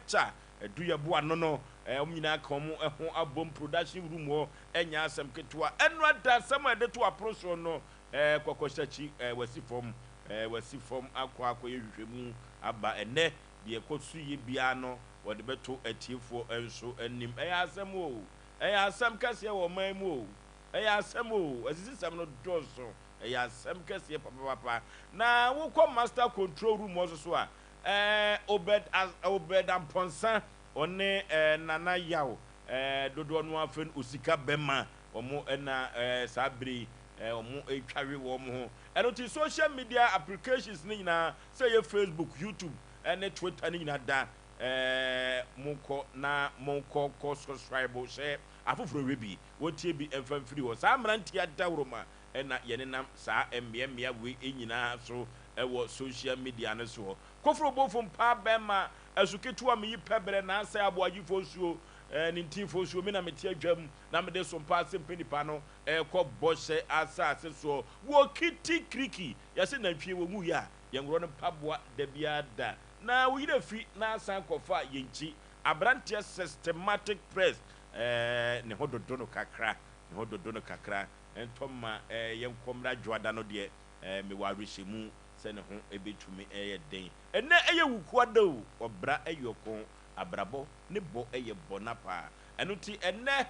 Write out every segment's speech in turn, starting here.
structure do ya bo ano no omnyina ka omo ho abom production room ho enya asem ketua eno ada asem ade to approach no kokoshachi wasi form akwa yehwehwemu aba ene de ekosu ye bia no wode beto atiefo enso anim asem o asem kase wo man mu o asem o asisi sam no dozo asem kase papa na wo ko master control room also so a obed amponsa one nana yaw dodo no afen osika bema omo na sabri omo etwawe wo mo eno ti social media applications ni na say your Facebook, YouTube and Twitter ni na da monko ko subscribe share afoforo webi wotie bi emfam free wo sa amranti adawroma na yenenam sa emmia we enyina so ewo social media no so kofro bofom pa bema asuketu am yi pebre na asa Aboagye fosuo nintin fosuo me na meti adwam na me de Sompa Asem Mpe Nipa no ko boshe asa ase so wo kiti kriki yase na twie wo mu ya yenwro no paboa da biada na wo yire fi na asa kofa yenchi abrantia systematic press ne hododo no kakra entoma yenkomra dwada no de me wa rehemu se ne ho ebetumi den enne wukuada o obra eyoko abrabo ne bo bonapa eno ti enne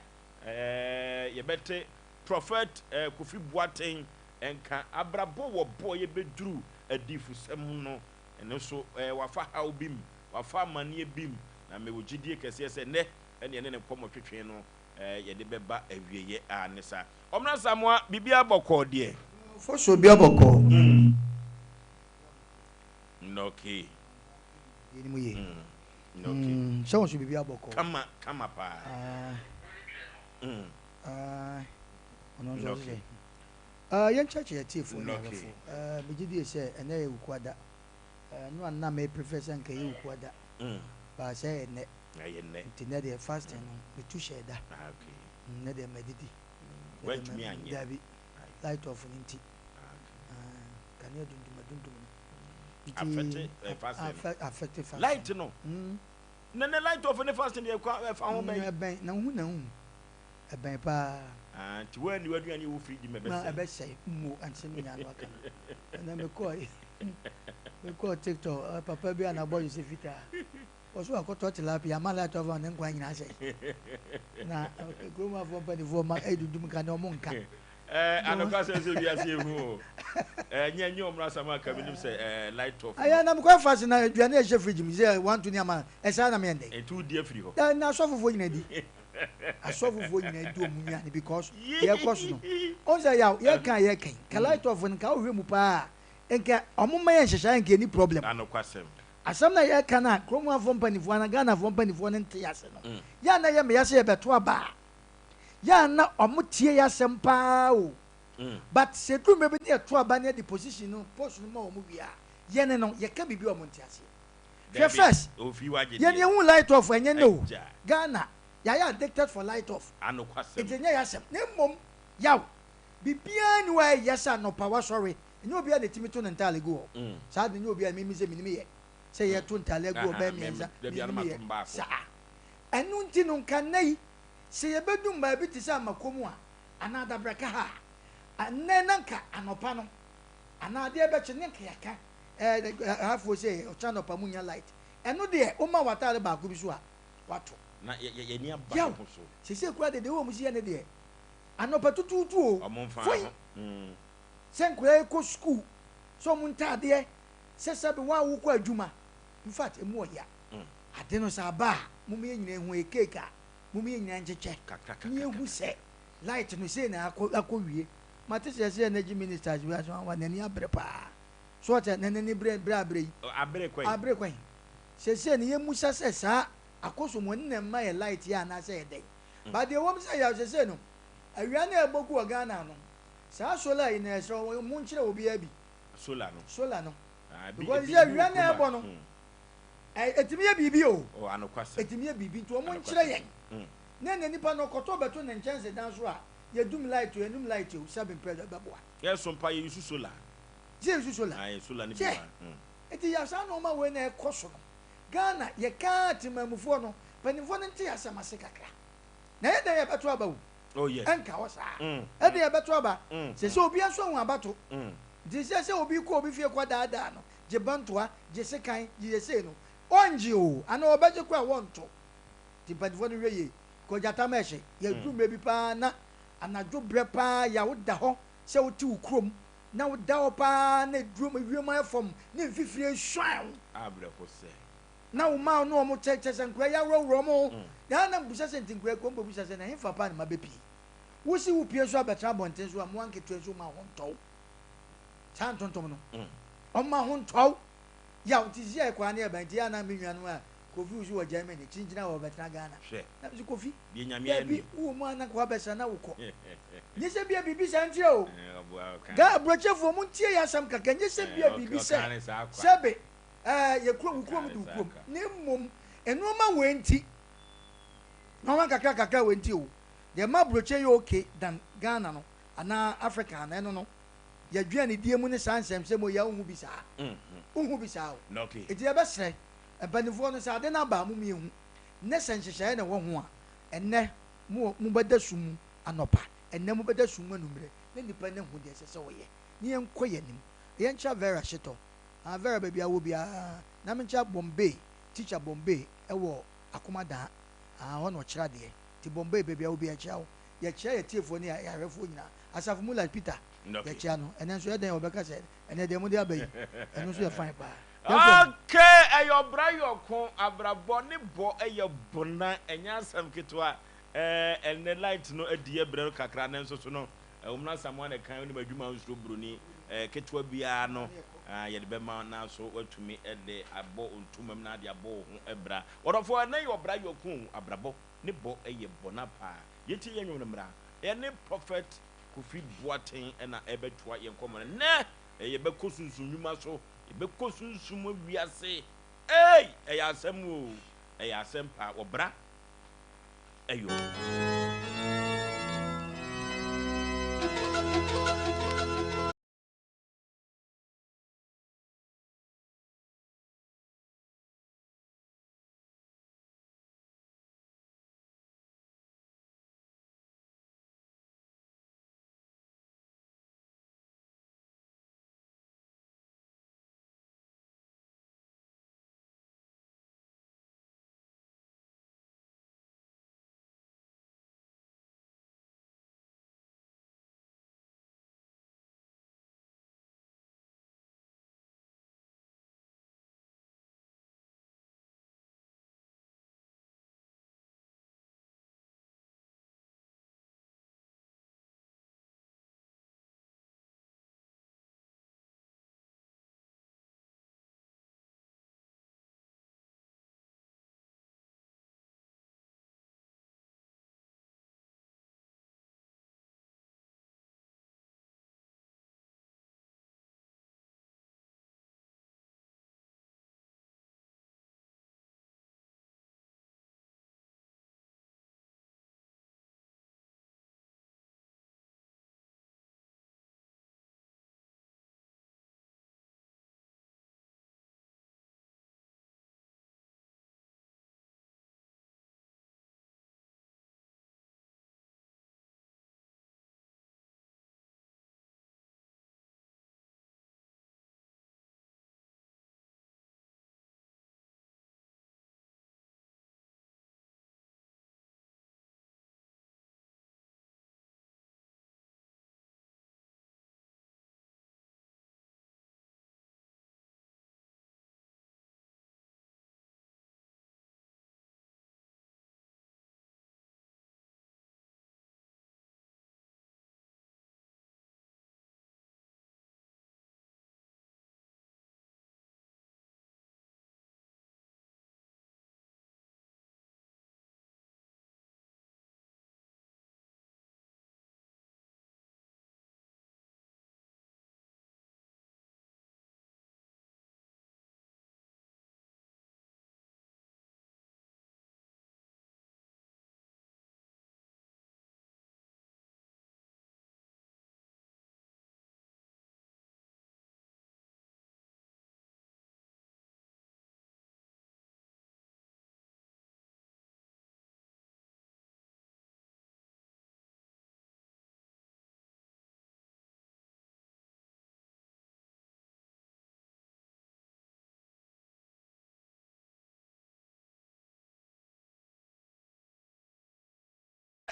yebete prophet Kofi Boateng enka abrabo wo bo yebeduru adifusem no eno so wafa haubim wafa manie bim na me wogidie kese se ne ene ne komo twetwe no yede beba awieye anesa omna samwa bibia bokọ de for so bia bokọ noki yeni mu ye noki so so bibia bokọ kama pa ono zo se yen church ya tifo na fo bigidi se ene ye ukwada no na me professor nke ye ukwada ba se ene tinna de fasting no betu sheda okay na de medidi went me anya dabi light of ninti kan ye dundum affect fasting light no na light of the fasting de fa ho ben na hu ben pa ti wani waduani wo free di me na be say mu ansem nya no aka na me ko TikTok papa bi ana boy se fita oso akoto tilapia ma light of na nkwa nyina say na groma fo pa ni fo ma edudum ka na omo nka anoka se bi ase ehu nya omra sama ka binim se light of aya na mko fast na aduane e she fridge mi say want to ni ama e sa na me ndey e tu die free ho na so fofo nyina di asofofo nyina di omunya ni because ye koso no Osei Yaw ye kan ka light of nka ohwe mu pa enka omuma ye nhehya enka ni problem anokwasem asam na ye kan na kromu afo mpanifo na Ghana afo mpanifo ne nte yase no ya na ye me yase ye beto aba ya na omutie yase mpa o but se du me be ne to aba ne the position no post no ma omu bia ye ne no ye ka bibi omunte ase first ofi waje ye ne hu light of enye no Ghana ya addicted for light off anokwasem etenya yasem ne mom yaw bibia ni wa yasa no power sorry enye obi a de timi to ntale go sa de enye obi a mimi se minimi ye se ye to ntale go ba mienza sa enu nti no kan nei se ye bedum ba bi ti sa makomu a anada braka ha anne nanka anopa no anade e be che ne kaka hafo se o channel pa munya light enu de o ma watale ba ko bi so a wato na ye ni aba ko so se kura de wo mu si ne de anopa tututu o foi senkura ko school so mu ntade se sabe wa wo ko adwuma in fact emu oya ade no sa ba mu me nyina hu ekeka mu me nyina ncheche ni ehu se light no se na akọ mate se energy ministers we aso wa nani abre pa so ta nani bre abre kwan se ni yemu sase sa akoso mo nne ma ye light ya na se dey ba de wom se ya se no awia na eboku o Ghana no sa solar ina eso mu nchire obi abi solar no because ya awia na ebo no etimi ye bibi o anokwase etimi ye bibi to mo nchire yen na nipa no koto beto ne nchense dan so a ye dum light o enum light o sabin predo beboa ye Sompa ye yusu solar je yusu solar solar ni biwa eti ya sa no ma we na ekoso no Ghana ye can't mamufoɔ no panimfoɔ no nte asɛm ase kakra na yɛ dɛn yɛbɛto aba wo oh yes ɛnka wɔ saa ɛde yɛbɛto aba sɛ sɛ obi aso ho abato nti sɛ obi kɔ obi fie kɔ daadaa no gye bantoa gye sekan gye yɛsei no ɔngye o ana ɔbɛgye kɔ a wɔnto nti panimfoɔ no hwɛ yie kɔgyata ma ɛhye yɛduru mmerɛ bi paa na anadwo berɛ paa yɛ woda hɔ sɛ wote wo kurom na woda hɔ paa na duro wiem ayɛ fam ne mfifire hwan abrɛfo sɛ na wo ma no ɔmo kyɛkyɛ sɛ nkura yɛ awurawura mo na na mbusa sɛ nti nkura kɔmbo busa sɛ na hefa paa ne ma bɛpii wosi wo pie so abɛtena abɔnten so a mo anketewa so ma ho ntɔw saa ntontom no ɔma ho ntɔw yɛ wo ti si yɛ kwa ne yɛ bɛnti yɛ na me nuanom a kofi wusu wɔ Germany kyinkyina wɔ bɛtena Ghana na bi kofi deɛ nyame ani wo mu ana kwa bɛsa na wokɔ nye sɛ bia bibi sa nkyerɛ o ga aburokyɛfoɔ mu ntie yɛ asɛm kaka nye sɛ bia bibi sɛ sɛbe yɛ kurom kurom de kurom ne mmom ɛnoɔma wɔ nti na wɔn kakra wɔ nti o deɛ ma aburokyɛ yɛ okay dan Ghana no anaa Africa na ɛno no yɛdua ne die mu ne saa nsɛmsɛm o yɛ wohu bi saa wohu bi saa o eti yɛbɛsrɛ mpanimfoɔ no sɛ ade no aba mo mmienu ne sɛ nhyehyɛeɛ na ɛwɔ ho a ɛnnɛ mo bɛda sum mu anɔpa ɛnnɛ mo bɛda sum mu anummerɛ ne nipa ne ho deɛ ɛsɛ sɛ wɔyɛ ne yɛnkɔ yɛ nim yɛnkyɛ Vera hyetɔ Vera baabi a wɔ biara na menkyɛ Bombay teacher Bombay ɛwɔ Akomadan hɔ na ɔkyerɛ adeɛ nti Bombay baabi a wɔ bi akyerɛ wo yɛkyerɛ yɛ tiefoɔ ne yɛahwɛfoɔ nyinaa asafo mu like Peter yɛkyerɛ no ɛnɛ nso yɛdɛn wɔbɛka sɛ ɛnɛ deɛ mode aba yi ɛno nso yɛ fine paa okay ɛyɛ ɔbra yɔko abrabɔ ne bɔ ɛyɛ bona ɛnyɛ asɛm ketewa ɛnɛ light no adi ɛbrɛ no kakra ne nso so no wɔmna samoa ne kan ne badwuma nso broni ketewa biara no yɛde bɛma na so watumi ɛde abɔ ontumam na de abɔ ho ɛbra wɔdɔfo ɛnɛ yɛ ɔbra yɔko abrabɔ ne bɔ ɛyɛ bona paa yɛti yɛ nwom no mmra ɛne prophet Kofi Boateng ɛna ɛbɛtoa yɛn kɔmɔ no nɛ ɛyɛ bɛkɔ sunsun nnwuma so yɛbɛkɔ sunsun wiase ɛyɛ asɛm o ɛyɛ asɛm paa wɔbra ɛyɔ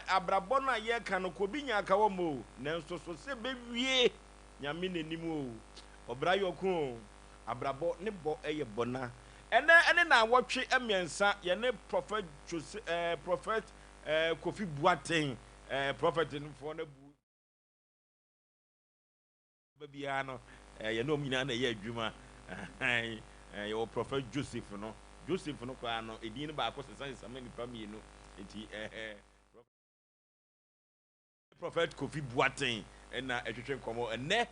abrabɔ no a yɛka no kɔ bi nya ka wɔ mo nanso so sɛ bɛwie nyame n'anim o ɔbra yɔko abrabɔ ne bɔ ɛyɛ bɔna ɛne na wɔtwe mmiɛnsa yɛne prophet prophet Kofi Boateng prophet no fo na bu babia no yɛne ɔmina na yɛ adwuma yɛwɔ prophet Joseph no kwa no edin no baako sesa sama nipa mienu enti prophet Kofi Boateng na etwetwe komo ene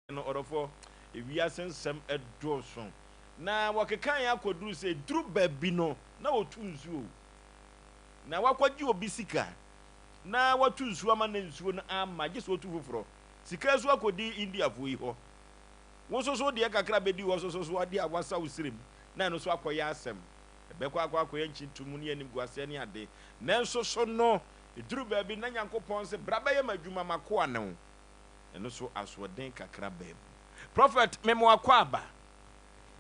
no orofo ewiase nsɛm ɛdɔɔso na wɔkekan ya koduru sɛ duru baabi no na wɔtu nsuo na wakɔgye obi sika na watu nsuo ama na nsuo no ama gye sɛ wɔtu foforɔ sika so akɔdi Indiafoɔ yi hɔ wososo deɛ kakra bɛdi hɔ soso so ade a wasa wo sirem na no so akɔyɛ asɛm ɛbɛkɔ akɔyɛ nkyentumu ne anim guase ne ade nanso so no duru baabi na Nyankopɔn sɛ bra bɛyɛ madwuma makoa ne ho ɛno so asoɔden kakra baabi prophet memo akɔ aba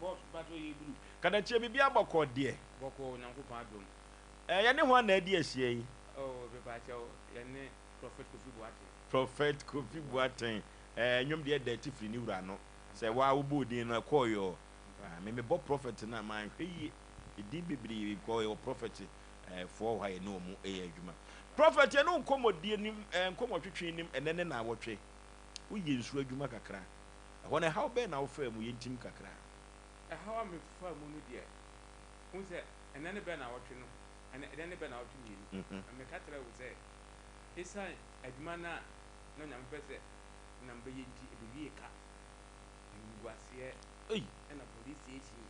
boss bato yibru kada kyɛ bibia bɔkɔ deɛ bɔkɔ Nyankopɔn adom yɛne ho na adi ahyia yi beba kyɛw yɛne prophet Kofi Boateng nwom deɛ da ti firi ne wura no sɛ wa wo bo din no kɔyɔ me bɔ prophet na man hwɛ yi edi bebree kɔyɔ prophet fo ha yɛ no mu ɛyɛ adwuma prophet yɛ no nkɔmɔdie nim nkɔmɔtwetwe nim ɛnɛ na awɔtwe wo yɛ nsu adwuma kakra ɛhɔ na how bɛ na wo fa mu yɛ ntim kakra how am fa mu no deɛ hu sɛ ɛnɛ ne bɛ na awɔtwe no ɛnɛ ne bɛ na awɔtwe ni me ka tra wo sɛ esa adwuma na nyame pɛ sɛ na mbɛyɛ nti ebiwie ka nguaseɛ ɛna police station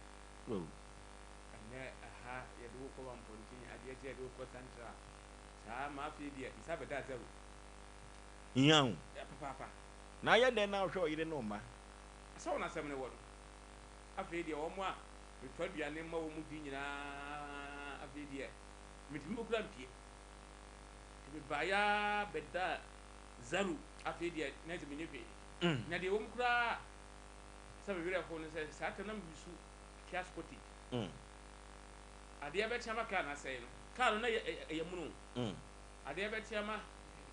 ɛnɛ aha yɛde wo kɔ wampɔntin adeɛ kyɛ yɛde wo kɔ central saa ma afei deɛ isa bɛda zero hiaw papa na yɛ dɛn na hwɛ ɔyere no ma asɛ wɔn asɛm ne wɔ no afei deɛ wɔn a metɔ aduane ma wɔn mu di nyinaa afei deɛ metumi okura mpie mebaya bɛda zero afei deɛ na ɛdze menye hwee na deɛ wɔm koraa sɛ bewerɛ ho no sɛ saa ta na mbisu kias kɔti adeɛ bɛkyea ma kaa nasɛe no kaa no na ɛyɛ muno adeɛ bɛkyea ma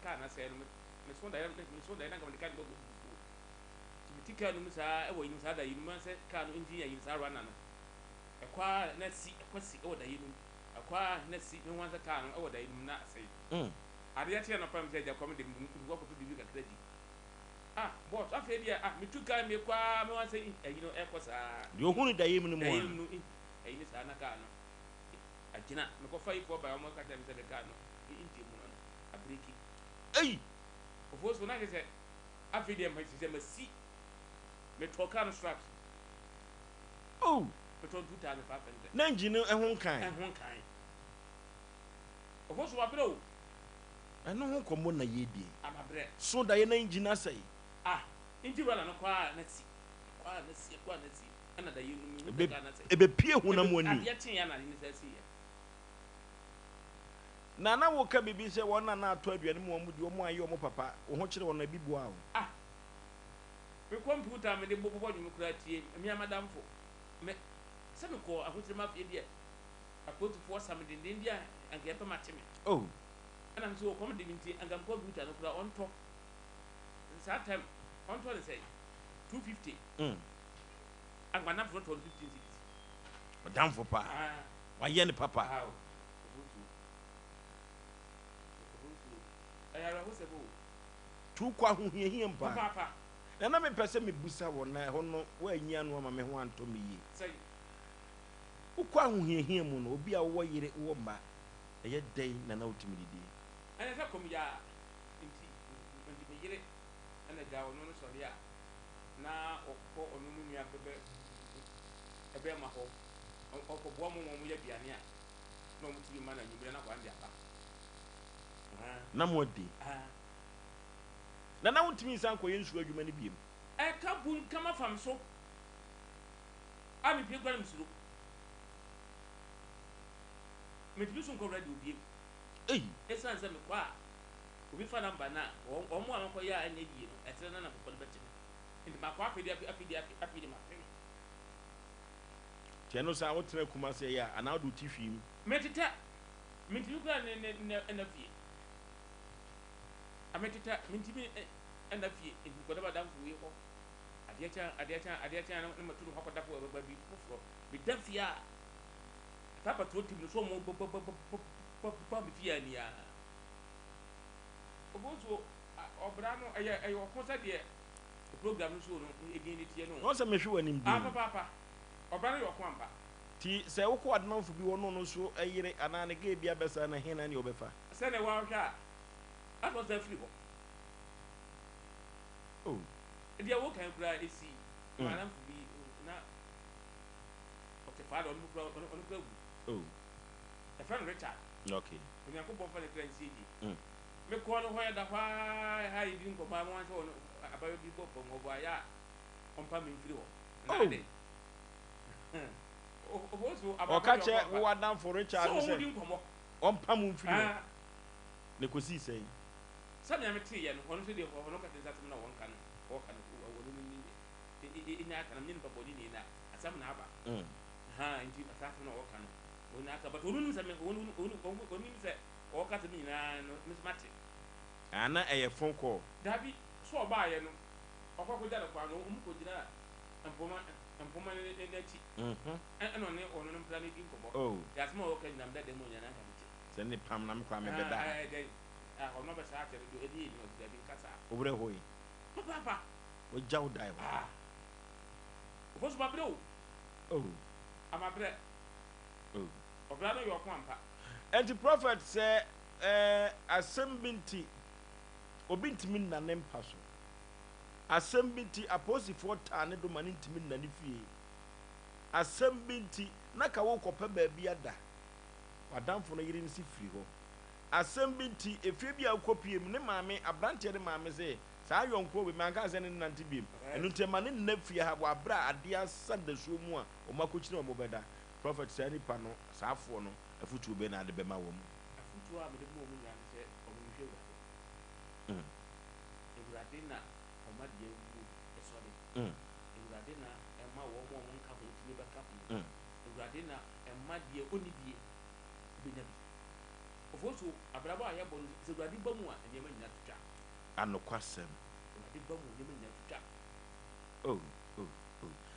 kaa nasɛe no meso daeɛ na nka mede kaa no bɔbɔ meti kaa no mu saa ɛwɔ yim saa da yim sɛ kaa no engine yɛ yim saa rana no ɛkɔ na si ɛkɔ si ɛwɔ daeɛ no mu ɛkɔ na si ne ho sɛ kaa no ɛwɔ daeɛ no mu na asɛe adeɛ kyea no pam sɛ agya kɔm de mewɔkɔto biribi kakra di boss afei deɛ metu kaa me kwa me wan sɛ ayi no ɛkɔ saa deɛ ohunu daeɛ mu no mu ayi ne saa na kaa no agyina mekɔfa yifoɔ ba ɔmo ka kyerɛ me sɛ de kaa no nti mu no abreki ei ɔfoɔ so na kyerɛ sɛ afei deɛ sɛ masi metɔ kaa no straps metɔ 2,500 na engine no ɛho nkan ɔfoɔ so wabrɛ o ɛno ho kɔmmɔ na yɛdie amabrɛ so daeɛ na engine asɛe nti wala no kwa na si ana da yinu mu ka na sɛ ebepie honam ani adeɛ kyen ya na ne sɛ si na wo ka bibi sɛ wɔn na ato aduane mu wɔn di wɔn ayɛ wɔn papa wo ho kyerɛ wɔn na bi bua wo me computer me de bobo dwum kura tie me amadamfo me sɛ me kɔ ahokyere ma fie deɛ akotufoɔ sam de dia anka yɛpɛ ma kyeme ana nso kɔm de binti anka computer no kura ɔntɔ saa time ɔntɔ ne sɛ 250 anka na front 15 cities ɔdamfo pa wayɛ ne papa ayara ho sɛ bo tu kwa ho hiahia mpa papa na me pɛ sɛ me busa wɔ na ɛhɔ no woanyia no ama me ho antɔ me yie sɛ wokɔ ahohiahia mu no obi a wowɔ yere wɔ mba ɛyɛ dɛn na wotumi didi ɛnɛ sɛ kɔm ya nti me yere ɛna gya ɔno no sɔre a na ɔkɔ ɔno no nua ɛbɛ ma hɔ ɔkɔboa mo wɔn yɛ aduane a na ɔmo tumi ma na nwumire na kwan de aba na mo di na wotumi nsan kɔ yɛ nsuo adwuma no biem ɛka bu nkama fam so a mepie gwa no msuro metumi so nkɔwura de obiem ɛsiane sɛ mekɔ a obi fa namba no a ɔmo a makɔyɛ a ɛnyɛ yie no ɛkyerɛ na nakɔkɔ no bɛkye me nti makɔ afei de mapene Tiano sa wo tena kuma se ya ana do tifim. Metita mintibi kura na fie. Ametita mintibi na fie. Ko da badam fu yi ko. Adia cha na maturu hakoda ko ba bi fufuro. Bi dafia. Papa to tim so mo ba mi fie ani ya. Obozo obra no ayo kosa de program no so no egin ni tie no. No se mehwe wanim bi. Papa. Obra no yo ko amba. Ti se wo ko admanfo bi wono no so ayire ana ne ga bia besa na hena ne obefa. Se ne wa hwa. Ato se free ho. Oh. Dia wo kan kura esi. Manam fu bi na. Okay, father on kura. Oh. The friend Richard. Okay. When ko bon fa ne friend CG. Me ko no hoya da fa ha yi din ko ba mo an so abayo bi ko ko mo ba ya on pa me free ho. Na de. Okache wo adam for Richard so wo din komo on pam mfiri ne kosi sei sabe na meti ye no hono se de hono ka tenza na won kan o kan wo ni ina kan min pa bodi ni na asam na aba ha inti asam na wo kan wo na ka ba to nu se me wo ni se o ka te ni na no mismati ana eye phone call dabi so ba ye no okoko ja na kwa no ko jina mpoma ne ti eno ne ono no plan din ko bo ya smo o ka nam da demo nya na ka ti se ne pam na me kwa me beda ono ba sa tere do edi no da bin kasa obre hoyi papa o jaw dai wa o so ba bre o ama bre o bra no yo ko ampa and the prophet say Asem binti obi ntimi na ne mpa so Asem binti aposifo ta ne do mane ntimi na ne fie Asem binti na ka wo kopa ba bia da wadamfo no yiri nsi firi ho Asem binti efie bia kopiem ne maame abrante ne maame se saa yonko be manka se ne nante biem enu ntema ne na fie ha wa bra ade asada so mu a o makokyire o mo beda prophet say nipa no saafo no afutu be na ade be ma wo mu afutu a be de mo mu nya se o mo hwe wa Ewurade na o ma de wu esode Ewurade na e ma wo mo nka ho tini be ka ho Ewurade na e ma de onidie be nya bi ofoso abrabo a yebo no se Ewurade ba mu a enye ma nya tutwa anokwasem Ewurade ba mu enye ma nya tutwa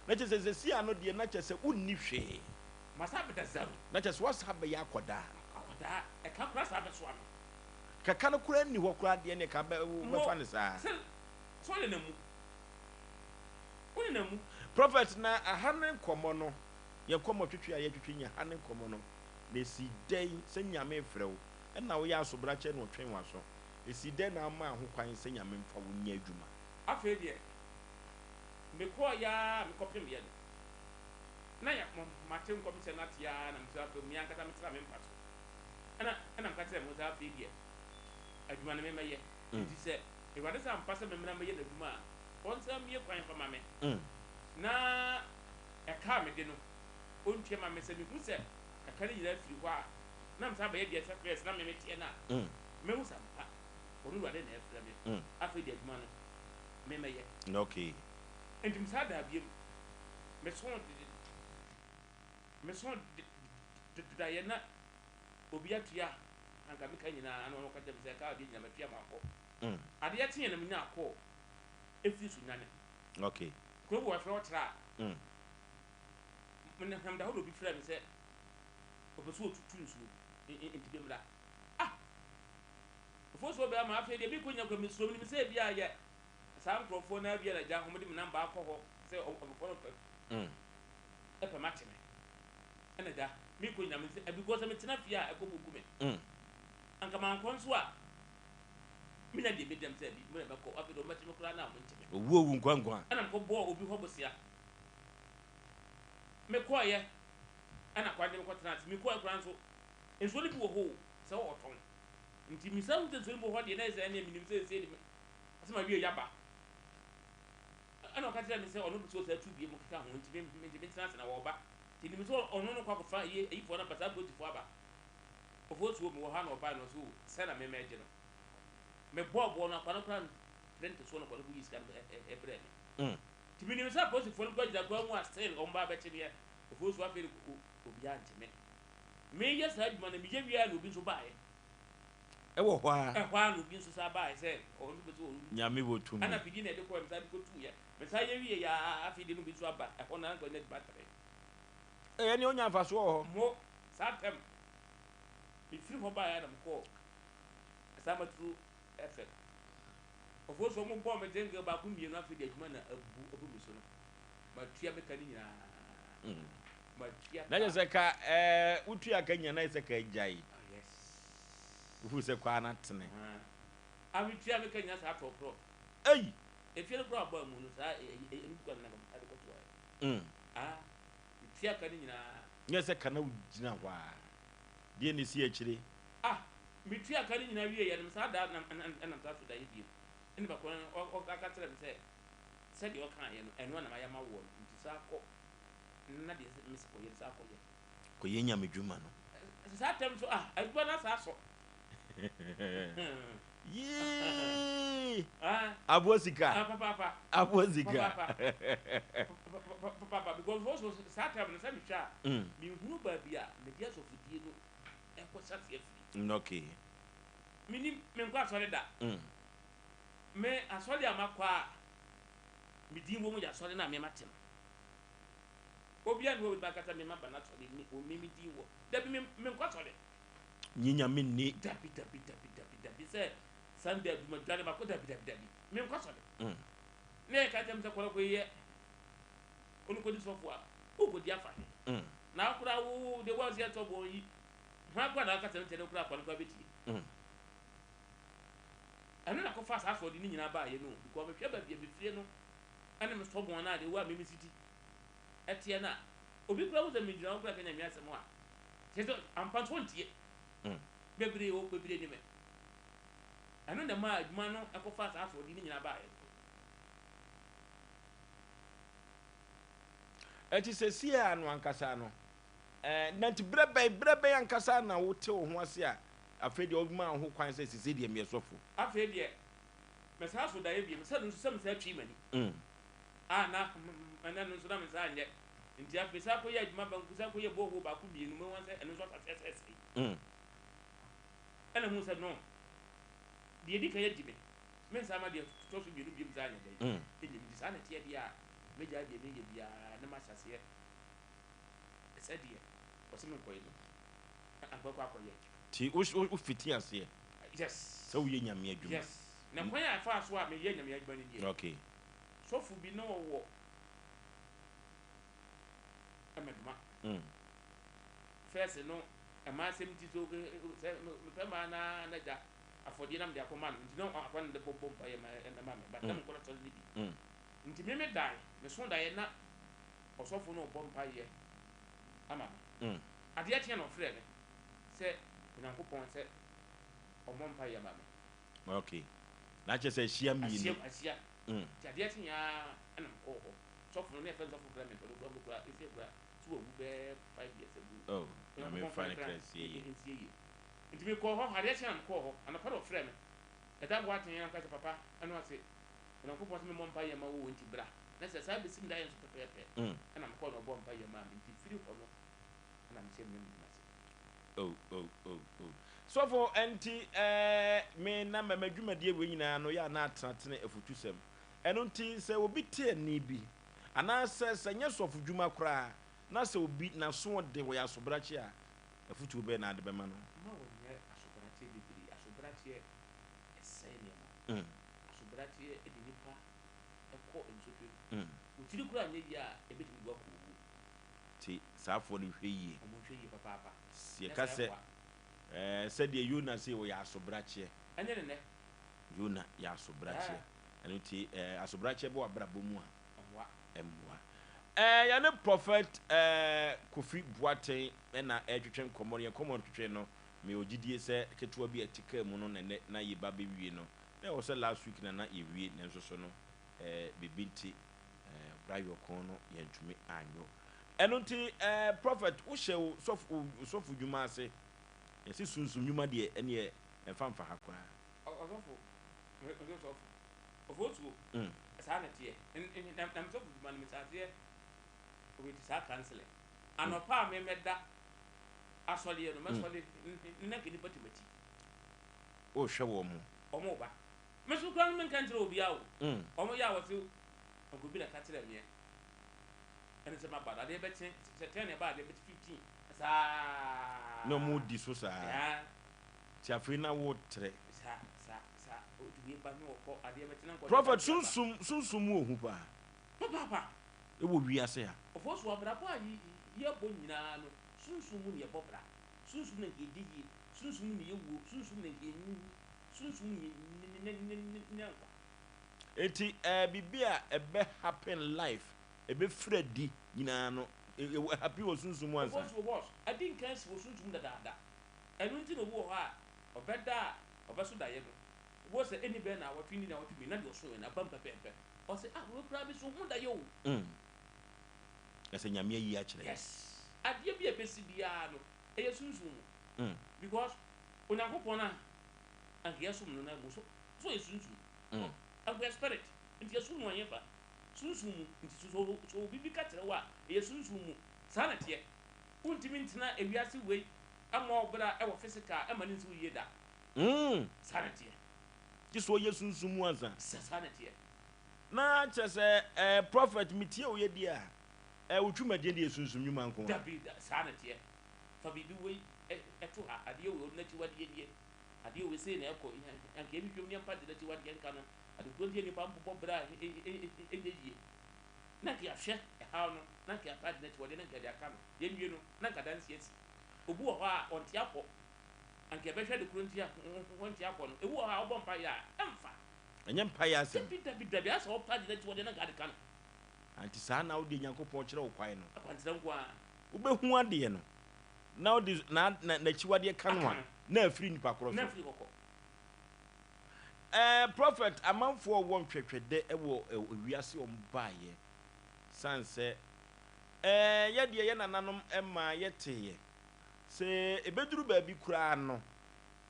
na chese si ano de na chese unni hwe masa beta zero na chese wasabe ya akoda e ka kura sa be so ano kaka no kura ni ho kura de ne ka be fa ne saa so le namu oni namu prophet na ahane komo no ye komo twetwe aye twetwe nya hane komo no na si den se nyame frew e na wo ya asobra che no twen waso e si den na ama ho kwan se nyame mfa wo nya adwuma afa de me ko ya me kopim ye na ya mate ko mi se na tia na msa to mi ankata mi tra me mpato ana mkata mo za fa de adwuma na me maye nti se e wade sa mpasa me mena maye na adwuma on sa mi kwan fa ma me na e ka me de no on tue ma me se mi hu se ka kare yira firi ho a na msa ba ye de sa press na me metie na me hu sa mpa onu wade na e fra me afa de adwuma no me maye okay nti msa da biem me so da ye na obi atua anka me ka nyina ana no ka dem se ka de nyama tua ma ko ade ya tie na me nya ko efi su nyane okay ko bo afro tra me na da ho bi fra me se obeso otutu nsu enti dem da ofo so be ama afi de bi ko nya ko me so me se bia ye sa nkrofo na bia na ja ho me dem namba akọ ho se ofo no epe matime ena da mi ko nyame se because me tena fia e ko bugu me anka man kon so a mi na de be dem se bi me be ko afi do matime kura na mo ntime owu nkwankwa ena ko bo obi ho bosia me ko ye ena kwa dem ko tena mi ko kura so enso ni bi wo ho se wo ton nti mi sa unte so ni bo ho de na se na mi nim se se de asema wie yaba ana ka tira mi se ono bi so se tu bi mo kaka ho nti me tena se na wo ba ti ni so ono no kwa ko fa ye fo na pata go ti fo aba ofo so mo ha na oba no so se na me meje no me bobo na kwa na kwa rent so no kwa bu yiska e bre ni ti mi ni sa post fo no kwa jida kwa mu a still on ba be ti ne Oforisuo afei obi anteme me yes adwuma na me ye wia na obi so bae wo hɔ a hwa no obi so sa bae say o no be so nyame wotum ana pidi na de ko msa de ko tu ye me sa ye wie ya afei de no bi so aba ho na nko na battery ne onya afa so ho mo sa tem me firi ho bae na mko Asama tru effect Oforisuo mo bɔ me dengue ba ko mienu afei de adwuma na abu mi so no ma tua me kani nyina ma tua na je se ka utua ka nya na se ka jai yes ufu se kwa na tene ami tua me kani sa to pro ei efie no pro aba mu no sa emi kwa na ka ade ko to tua kani nyina nya se ka na ugina hwa de ne si akire mi tua kani nyina wie ya no sa da na ta so da ye bi eni ba ko o ka tere me se de o kan ye no eno na ma ya ma wo nti sa ko na de miss ko ye sa ko ye ko ye nya medwuma no sa tem so agba na sa so ye abosika papa abosika papa because also sa tem na sa mi twa mi hunu ba bia me dia so fudie no e ko sa se afiri okay mini me nkwa so da me asɔre amakwa mi din wo mu ya asɔre na me matem obi an wo ba kata me maba na asɔre mi o mi din wo da bi me nkwa asɔre nyinya me ni dabi se Sunday du ma dware ba ko dabi me nkwa asɔre ne ka tem se kɔrɔ ko ye onu ko di sɔfo a o ko di afa na akura wo de wa sia to bo yi ha kwa na kata ntene kura kwa kwa beti anu na ko fa sa so di ni nyina ba ye no because me hwe ba bia be fie no ane me so bon na de wa me city etie na obi kura wo ze me gyina wo kura kanya mi asem a se so ampa so ntie bebre o bebre ni me anu na ma adwuma no e ko fa sa so di ni nyina ba ye eti se sia anu ankasa no na ti brebe ankasa na wo te wo ho ase a afei de obima ho kwan se sisi de me sofo afei de me sa so da ye bi me sa no so me sa twi mani na ana no so na me sa anye nti afei sa ko ye adwuma ban ku sa ko ye boho ba ku bi no me wan se eno so asese ana hu sa no de di ka ye di me sa ma de to so bi no bi me sa anye dai e di sa na tie dia me ja de me ye bia na ma hyase e sa die o se me ko ye no akwa ye ti o fiti ase yes so ye nyame adwuma yes na kwan ya fa so a me ye nyame adwuma ni die okay so fu bi no wo ameduma first no Asem ti so se me pe ma na ja afodi na me de akoma no nti no akwan de bobom pa ye ma na ma me ba tam ko to ni bi nti me dai me so dai na osofo no bom pa ye ama ade a tie no frɛ me se Nyankopɔn sɛ ɔmɔ mpa yɛ ma me okay na che se hia mi ni asia ade ati nya ana ko ho sɔfo no ne fɛ sɔfo frɛ me ko do ko efi bra tu owu be 5 years ago na me fa ne krasi ye nti me ko ho ade ati na ko ho ana pa do frɛ me ɛda bo ati nya ka papa ana ase Nyankopɔn sɛ me mɔ mpa yɛ ma wo nti bra na sɛ sa besim da yɛ so pɛpɛpɛ ana me ko no bɔ mpa yɛ ma me nti firi ho no ana me sɛ me so for anti me na madwumadie we nyina no ya na atratene afutusem eno nti se obi te ani bi ana se nye sofu dwuma kra na se obi na so de wo ya sobrachi a afutu be na de be ma no ma wo nye asobrachi bibiri asobrachi esene ma asobrachi edi nipa ekọ ensope utiri kura nye ya ebeti gwa ko ti saafo no hwe yi omo hwe yi papa sie ka se said the Yona say we are sobrache. And then Yona ya sobrache. And uti asobrache bo abrabomua. Emwa. Ya ne prophet Kofi Boateng na etwetwen komori komon twetwen no me ogidie se ketewa bi atika mu no na yiba be wie no. Na wo se last week na ye wie na nso so no bibinti brayo kon no yentumi anyo. Enunti prophet wo hye sofu dwuma ase yesi sunsun nyuma de ene emfamfa hakwa osofo ofotu esa na tie na msofu dwuma no misate obi ti sa cancel anopa me meda asole ye no masole nna ke nipa timati o hwe wo mo omo ba mesu kwan men kan tire obi awo omo ya wo se ogobi na ka tire me ene se ma bada de be tin se 10 e ba de be 15 sa no mo di so sa ya ti afri na wo tre sa o di ba no ko ade be tin ko prophet sunsum wo hu pa papa e wo wi ase ha Oforisuo abra pa ye bo nyina no sunsum mu ne ye bobra sunsum na ke digi sunsum ne ye wo sunsum na ke nyu sunsum ne nkwa eti bibia ebe happen life ebe fredi nyina no happy wo sunsum ansa Oforisuo boss adi nkan si wo sunsum da enu nti no wo ha obeda obeso da ye no wo se eni be na watwi ni na watwi na de so na bam pepe o se wo kra bi so hu da ye o ese nyame yi a kire yes ade bi ebesi bia no eye sunsum because onyankopon na anke yesum no na mo so yesunsum anke spirit nti yesum no anyefa sunsum nti so bibi ka kire wa eye sunsum mu sana tie untimi ntina ewiase wei ama obra e wo physical e mani nsi wo da sana tie ti so yesunsum mu ansa sana tie na chese prophet mitie o ye dia utwumadie de yesunsum nyuma nko David sana tie fa bibi wei eto ha ade wo na ti wade die ade wo se na ekọ anke ebi twom ne mpa de ti wade nka no ade ko die ni pa mpo bra enye na ki ahwe ha no na ki apa de ti wade na gade aka no ye nwie no na ka danse esi obu ho a onti akọ anke be hwe de kronti a onti akọ no ewu ha obọ mpa ya emfa enye mpa ya asem David asa opa de ti wade na gade ka no anti saa na wo de nyankopon kire wo kwan no akwantra nkwa wo behu ade no na wo de na chiwade ka no a na afiri nipa koro na so afiri kokọ prophet amanfo wo ntwetwede wo wiase o mbaaye sanse ye de ye nananom ema ye teye se ebeduru ba bi kura no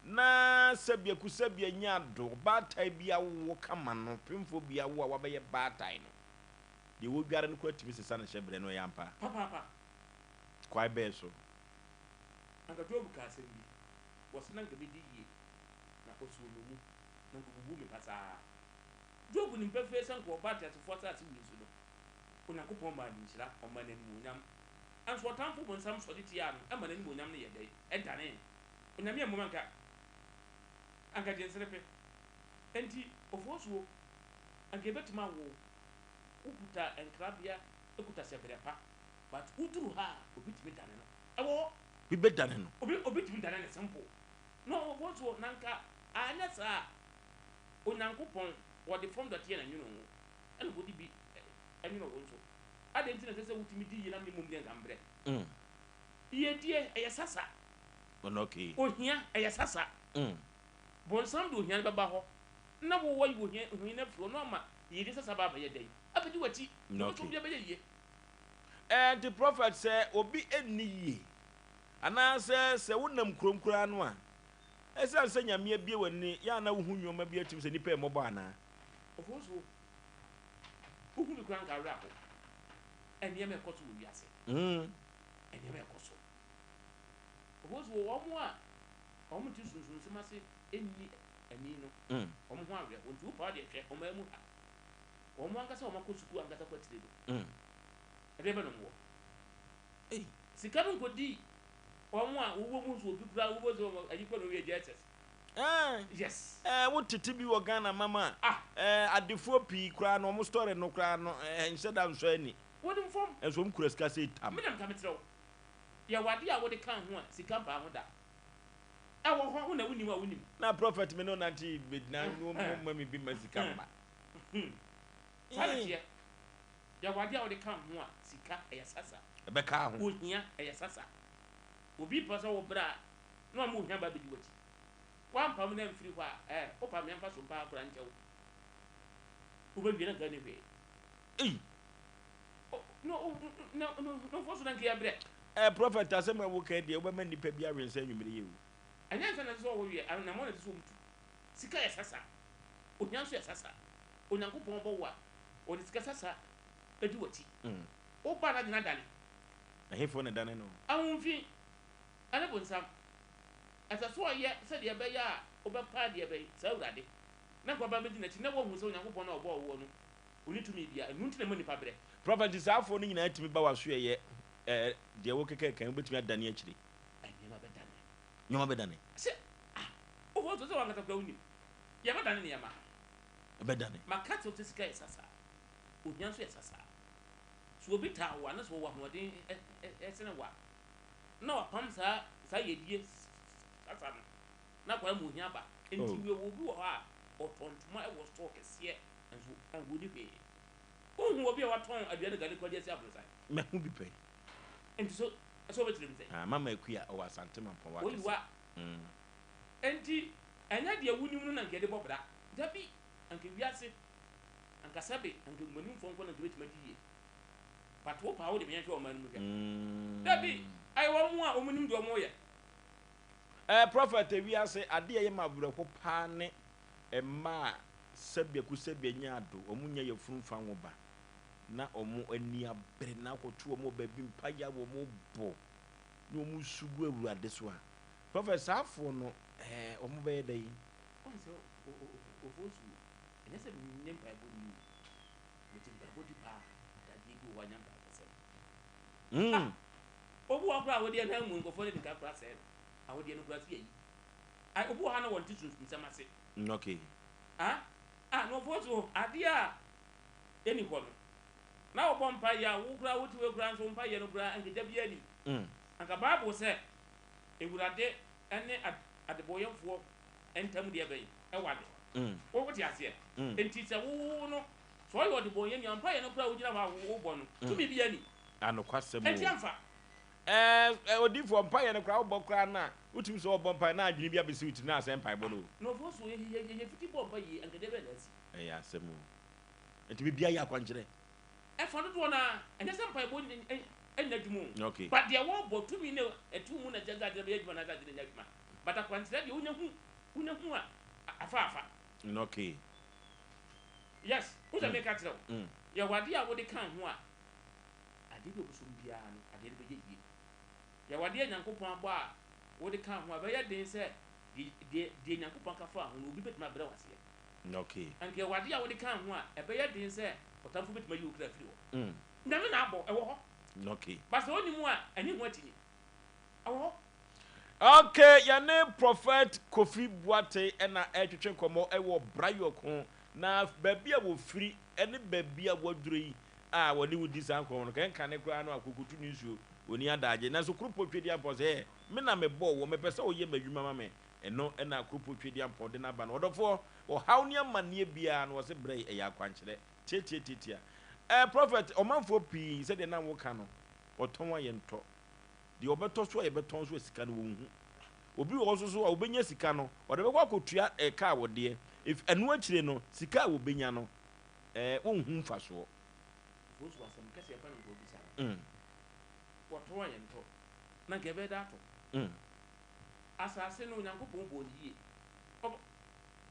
na sabia kusabia nyado batai bia wo kama no pemfo bia wo a wabeye batai no de wo dware no kwa timi sesa na hyebre no yampa papa kwai be so anga jobu ka asem bi wasna nga bedi yi na osu no mu na ngugu me pasa jobu ni mpefe san ko ba tia fo ta ti wizu no onyankopon ma ni nhyira o ma na ni munyam anso tamfo bon sam so de tia no ama na ni munyam ne ye dai edane onyame amoma anka je nsrepe enti Oforisuo anka betima wo ukuta enkrabia ukuta sebrepa but uduru ha obitimi dane no ewo bi bedane no obitimi dane ne simple no Oforisuo nanka anasa onyankopon wode from that year na nwuno ho ene bodi bi enwuno ho nso ade ntina sese wutimi di yina me mumbi ngambre iye die eyesasa ono okay ohia eyesasa bonsam do ohia baba ho na wo wo ohia na fro no ma yedi sasa baba ye dai abedi wati no to bia be ye the prophet say obi eniye ana se wonam kromkura no a esa se nyame bie wani ya na wo hu nwoma bia tim se nipa emobo ana Oforisuo ohu bi kran ka ra ko eni me koto wo wiase eni me koso Oforisuo wo mo a o mo ti sunsun se mase eni ani no o mo ho awe o ntu pa de hwe o ma mu ha o mo anka se o makosuku anka ta kwatire do ede be no mo sika no nkodi o mo a wo mu so obi kura wo zo ayi ko no we Jesus yes wo tete bi wo Ghana mama adefo pi kura no mo story no kura no ense da nso ani wo dim fom enso mo kura sika se tam me nam kametrɛ ya wade a wo de kan ho a sika ba ho da wo ho na wonim a wonim na prophet me no nanti bedina no mama bi masika mba sare ya wade a wo de kan ho a sika eyasasa ebe ka ho ohia eyasasa obi pasa wo bra no mo ohia ba bedi wati wan pam na mfiri ho a o pam ya mfa so pa akura nchew wo be bi na ga ne be no Oforisuo na nkia bre prophet asem wo ka de wo be nipa bi awensa nwumire yewu anya nsa na so wo wie na mo na so mutu sika ya sasa ohia so ya sasa onyankopon bo wa o de sika sasa edi wati o ba na dina dale ahefo ne dane no ahomfi ane bonsam asaso ye se de be ya obepa de be sa urade na kwa ba medina chi na wo hu se onyankopon na obo wo no oni tumi bia enu ntine mo nipa bre prophet saafo no nyina atimi ba waso ye de wo keke kan betumi adane akiri nyoma bedane se o wo to se wangata kwa uni ya bedane ne ya ma bedane makati o tesika esasa onya so esasa so obi ta wa na so wa hoden esene wa na wa pam sa yedie sasa no na kwa mu hia ba enti we wo bi wo ha otontoma e wo store kese enso angudi pe ohun obi a waton aduane gale kwa dia si abrosa me hu bi pe enti so betrim say mama akua o asante mampa wa kese wa enti anya de awunim no na nkede bobra dabi anke wiase anka sabe anke munim fonko na gebet madiye patwo pa wo de me hwe o man mu hwe dabi ai wo mu a omunim de o mo ye prophet wiase ade ye mabrako pa ne emma sabia ku sabia nyaado omunya ye funfa wo ba na omu ani abre na koto omu ba bi mpaya wo mo bo no mu sugu awurade so a prophet saafo no omu be ye dai onse ofosu enese bi nyempa ebo ni metimpa ebo di pa da di go wanya pa kase obu akura wo de na mu nkofo de nka kura se awodi no kura fi yi ai obu ha na won titu nsamase okay no fosu adia eni ko no na obo mpa ya wo kura wo tiwe kura nso mpa ye no kura anke da bia ni anka bible se ewurade ene adeboyemfo entam de abai ewade wo wote ase enti se wo no so yo adeboyem ya mpa ye no kura wo gina wo bo no tumi bia ni anokwasem enti amfa odifo mpa ye no kura wo bo kura na utumi so bo mpa na adwini bia besi uti na asem mpa bo no no fosu ye fiti bo mpa ye anke de be na si asem enti bibia ya kwankire fa do na enye se mpa bo enya dwumu okay but dia wo bo tumi ne etumu na jaga de be adwuma na jaga de nya dwuma but akwankire de unya hu a afa okay yes who the make at all ya wade a wo de kan ho a ade be busum bia no ade be ye ya wade nyankopon abo a wo de kan ho a be ye den se de nyankopon ka fa ho no obi betima bere wase okay anke wade a wo de kan ho a e be ye den se otamfo betima yi okra firi ho na me na abo e wo ho okay but so oni mu a ani ho atini awo okay yane prophet Kofi Boate ena etwetwe komo ewo Brayoko na babia wo firi ene babia woduro yi a woni wudi san komo no kan kan kura no akokutu nsuo oni adaje na so kurupotwe ampo se me na me bo wo me pese wo ye madwuma ma me eno ena kurupotwe ampo de na ba no odofo o hawni amane bia no wo se bre e ya kwankire tietietia prophet omanfo pi se de na wo ka no oton wa ye nto de obeto so ye beton so sika no wo hu obi wo so a obenya sika no ode be kwa kotua ka wo de if enu akire no sika wo benya no wo hu mfa so fosu asem kase pa no go bisa woto wa ye nto na ke be dato asase no nyankopon bo yie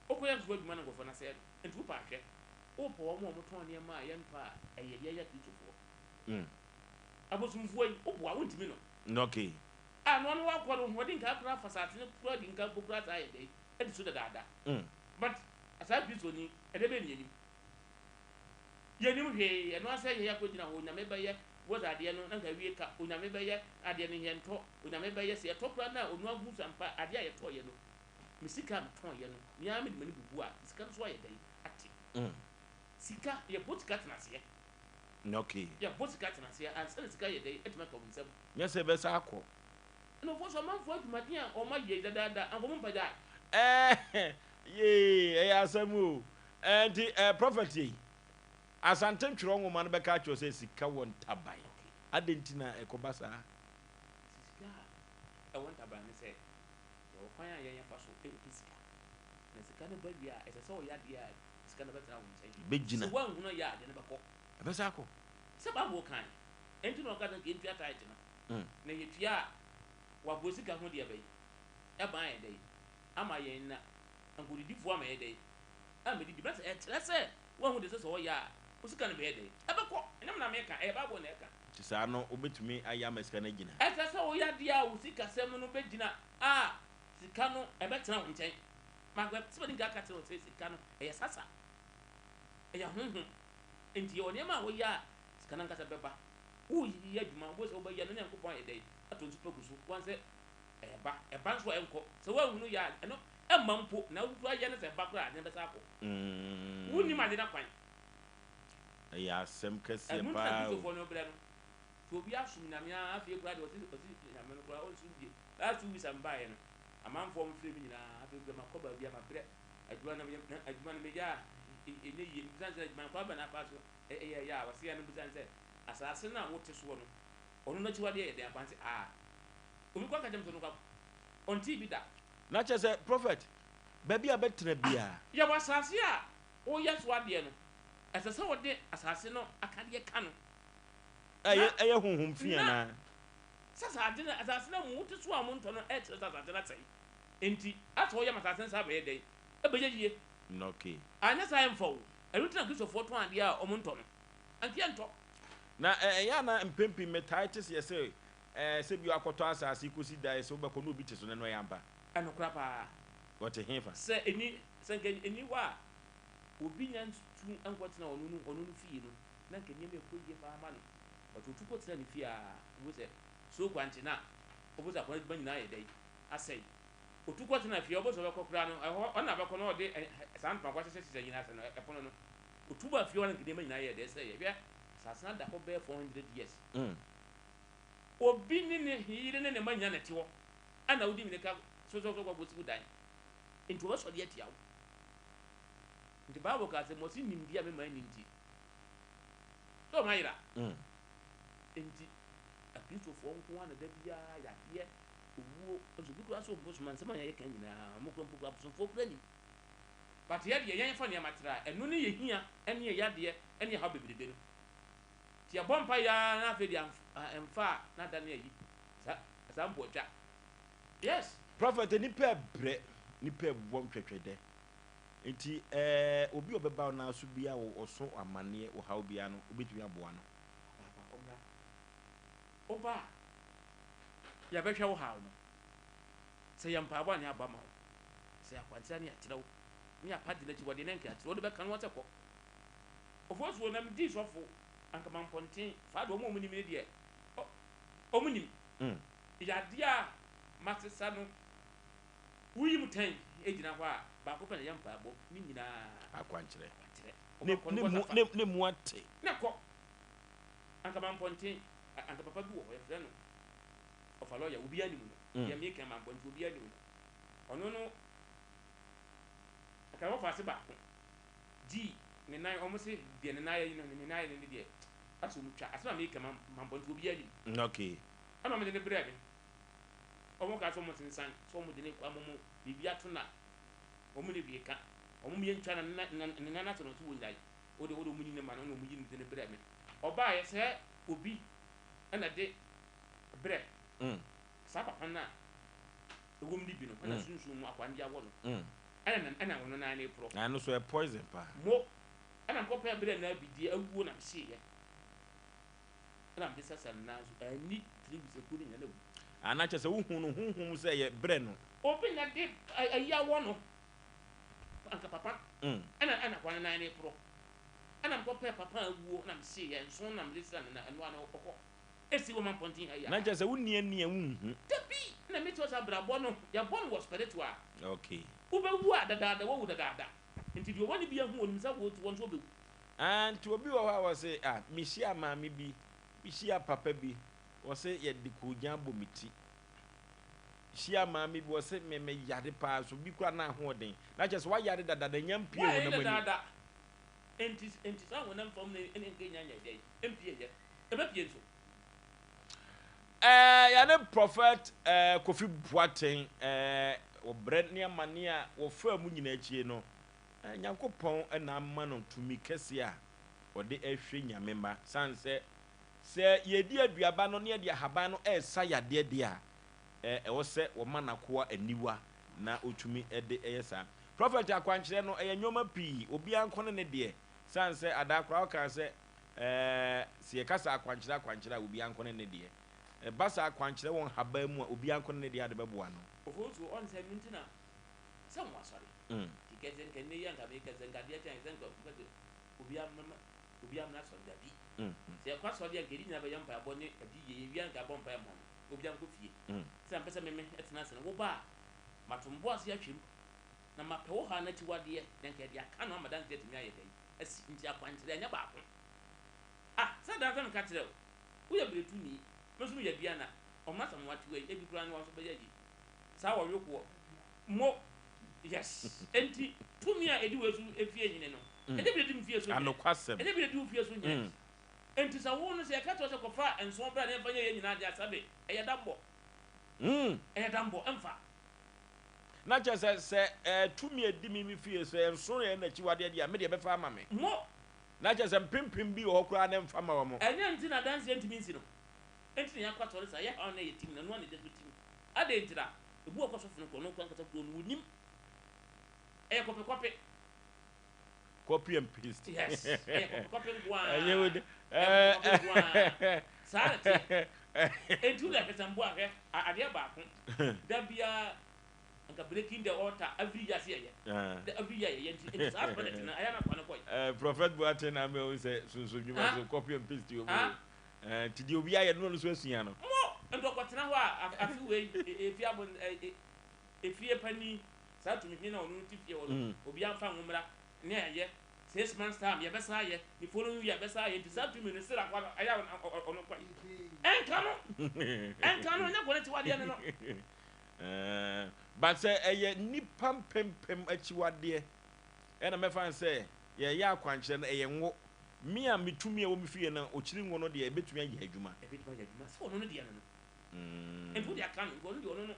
okoya so adwuma no go fa na se entu pa hwe opo wo mo ton ne ma ye npa eye ya kitufo abosumfo yi obo a wontimi no okay no no wa kwado ho din ka kra fasate ne kra din ka bokra ta ye dai edi so dada but asa biso ni edebe ni yenim hwe eno asa ye yakogina ho nyame baye woza ade no nka wie ka onyame baye ade ne ye nto onyame baye se to kra na onu agu sampa ade ya to ye no misika ton ye no nya me de mani bubu a sika so ye dai ate sika ye botika na se okay ya botika na se ansa sika ye dai etima ka bunsam nyese be sa akọ no for so man for adwumade a o ma ye dada anko mo pada ye asamu and prophet yi asantem twiro nwoma no beka cho se sika won tabai adentina ekobasa sika e won tabai ne se o kwan ya ye fa so sika na sika no ba bia e se so ya dia sika no betra won sai begina se wan huno ya de ne bako e be sa akọ se ba bo kan enti no ka dan ke ntua tight no na ye tua wa bo sika ho de bai e ban ye dai ama ye na angudifo ama ye dai amedi di basa e tere se wan hu de se so ya usika no be dey ebekọ enyam na meka e babo na eka ti sa no obetumi aya masika na gina esa so wo ya dia usika sem no be gina sika no ebetena wo nchen magwe tibodi ga ka tero sika no e sasa e ya hunhun enti o nema wo ya sika na nkasa beba wo yi adwuma wo se wo ba ya no nyankopon e dey atonsu pagusu wanse eba nso enko se wo hunu ya no emampo na wo ya ne se ba kra ne besa ko wuni ma de na kwan ya sem kase ba ba so fo no bra no to bi asum na me afie kra de osi na me no kra on su bi last 2 weeks am ba ye no amanfo mo fire bi nyina afie kra makoba bi ama bre adwuma na me ya ene yi nzanze adwuma kwa ba na pa so ya wase ya no bi zanze asase na wo te so no onu na chiwade ye de apanse omi kwa ka jam so no kwa on TV da na che say prophet baby abetra bia ya wasase a o ya so ade no asase wo de asase no akade ka no eye honhom fia na sasa ade na asase na mu te so a mu nto no e tere sasa ade na tai enti ato ya masase sa ba ye dai e be ye okay anya sa emfo erutina kristofo to ade a o mu nto no anti ento na ya na mpempi metaitis ye say se bi akoto asase kosi dai se obekọ no obi te so ne no ya ba anokra pa what hefa se eni wa obi nyan tu ankwatena onu fie no na nke nyeme ekoje fa ama no otutu ko tena ne fie wo se so kwanche na oboza kwa ba nyina ye dai asai otuko tena fie obozo be kokura no ona be ko no de san pa kwa sese nyina se no epono no otuba fie ona nke nyina ye dai se ye bia sasana da ko be 400 years obi ni hire ne manya na tiwo ana udi mi ne ka so kwa bosi dan into wo so de atia wo nti Bible ka se mo si nimbia me man ninti so mayira enti akristo fo nko ana da bia ya ye owo ozo bi kura so bosu man se man ye kan nyina mo kro mpuku abuso fo kura ni but ye de ye fa ne matira enu ne ye hia ene ye yade ene ha bebirebe no ti ya bompa ya na fe dia emfa na da na yi sa mpo twa yes prophet nipa bre nipa bom twetwede enti obi obeba na so bia wo so amane wo hawo bia no obetumi aboa no oba ya behwe wo hawo no se ya mpa abo ani aba ma se akwantia ni atirawo ni apadi na chiwode na nka atirawo de be kan wo te ko ofosuo na mdi sofo anka mampontin fa do mo munim ne de o munim ya dia matesa no wuyi mutan ejina ho a ba ko pele yampa abo ni nyina akwankyere ne mu ate na ko anka mampontin anka papa bi wo ho yefre no ofalo ya obi ani mu ya mi kan mampontin obi ani mu ono no aka wo fa se ba di ne nan omo se de ne nan ya ne nan ya ne de aso mu twa asema mi kan mampontin obi ani okay ana me de brebe omo ka so mo tinsan so mo de ne kwa mo bibia to na omo ne bi ka omo mi ntwa na na to no to wondai o de mo nyine ma no mo nyine de ne brebe oba ye se obi ana de bre sa papa na ewom ni bi no ana sunsun mu akwande awo no ana wono na na epro na no so e poison pa mo ana ko pe bre na bidie awuo na se ye ana mbisa sanna ani tribus ekuri nya na ana che se wuhu no hunhum se ye bre no obi na de ayawo no anka papa ana kwana na ne pro ana ko pe papa awuo na mse ye nso na mlisa na anu ana okoko esi wo man pontin aya na che se wunni ani wuhu tabi na me to sa brabo no ya bon was spiritual okay ubewu adada wo dada nti di woni bia hu onimsa wo to wonso obewu anti obi wo ha wo se mishia maami bi mishia papa bi wo se ye dikogyan bomiti shia maami bi wo se me yade pa so bi kura na ho den na che se wa yade dada nyampie wo na mani dada enti sa wonam fam ne enke nyanya dai empie ye ebe pie so ya ne prophet Kofi Boateng obre ne amane a wo fa mu nyina achie no nyankopon na amma no tumi kese a ode ahwe nyamema sanse se yedi aduaba no ne de haban no esa yade de a wo se wo manakoa aniwa na otumi de eyesa prophet akwankyere no nyoma pi obi ankone ne de Sanse adakra ka se se kasa akwankyerɛ obi ankone ne de basa akwankyerɛ won haba mu obi ankone ne de ade bɛboa no Ofosu on se mintina samwa sorry tikete nke ne yanka me keze ngade ati an zenga obi am na so dabi se kwa so de ngedi na be yampa abo ne adi ye wi anka bompa mo obi am ko fie se am pese me etena se wo ba matombo ase atwem na mapɛ wo ha na ti wade na nke dia ka no amadan te timi aye dai asi nti akwankyerɛ anya ba ko sa da fam ka kyerɛ wo ya bretu ni mesu ya bia na o ma sam wati we ebi kura na wo so be yaji sa wo yoko mo yes enti tumi a edi wesu efie nyine no edi bi edi mfie so anokwasem edi bi edi mfie so nyine enti sa wo no se ka to se kofa enso bra na fanya ye nyina dia sabe eye dambo eye dambo emfa na che se tumi edi mi fie so enso ye na chiwade dia me de be fa ama me mo na che se pimpim bi ho kura na mfa ma wo mo enye enti na dance enti mi nsi no enti ya kwato sa ya ha na ye tim na no na de tim ade entira ebu okoso funu ko no kwankata ko no nim copy and paste yes copy one enye wode sarati entu la kesambo ahwe ade ba ko da bia nka breaking the altar every year say every year enti sa for that na aya na kwana koy prophet boate na me o say sunsun dwuma so copy and paste yo ti di obi aye no so asua no mo ndo kwatena ho afi we efi abon efie pani sa tumi ni na onu ti fie wo obi amfa nwumra ne aye 6 months time ye besa aye the following year besa aye ti sa tumi ni sira kwa aya onu kwa enka no nya kwone ti wade ne no but say eye nipa pempem achiwade e na me fan say ye ya akwankyere na eye nwo mi a mitumi e wo mi fie na okiri nwo no de e betumi aye adwuma so ono no de no enfu de aka no ono de ono no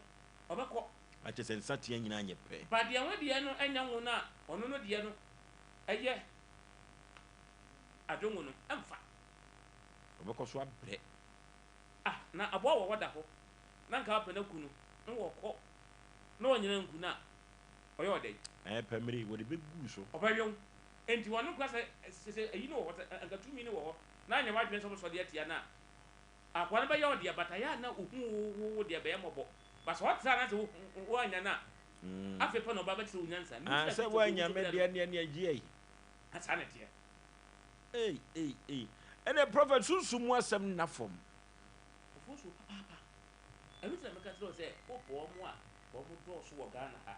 obekọ ache se nsatia nyina anye pe ba de anwa de no anya nwo na ono no de no eye adonwo no emfa obekọ so abre na abo wo wada ho na nka apa na kunu nwo kọ na onyina nku na oye odai pemiri wo de begu so obayon enti wonu kwa se eyi no wo anga tumi ni wo na anya wadwen so de atia na akwa na ba yo de bataya na ohu wo de ba yamobo ba so wata na se wo anya na afi pa no ba ba ti unyansa mi se wo anya me de ne agi ai asa na tie ene prophet sunsumu asem na fom ofosu papa ebi se me ka tro se opo mo a bo do so wo Ghana ha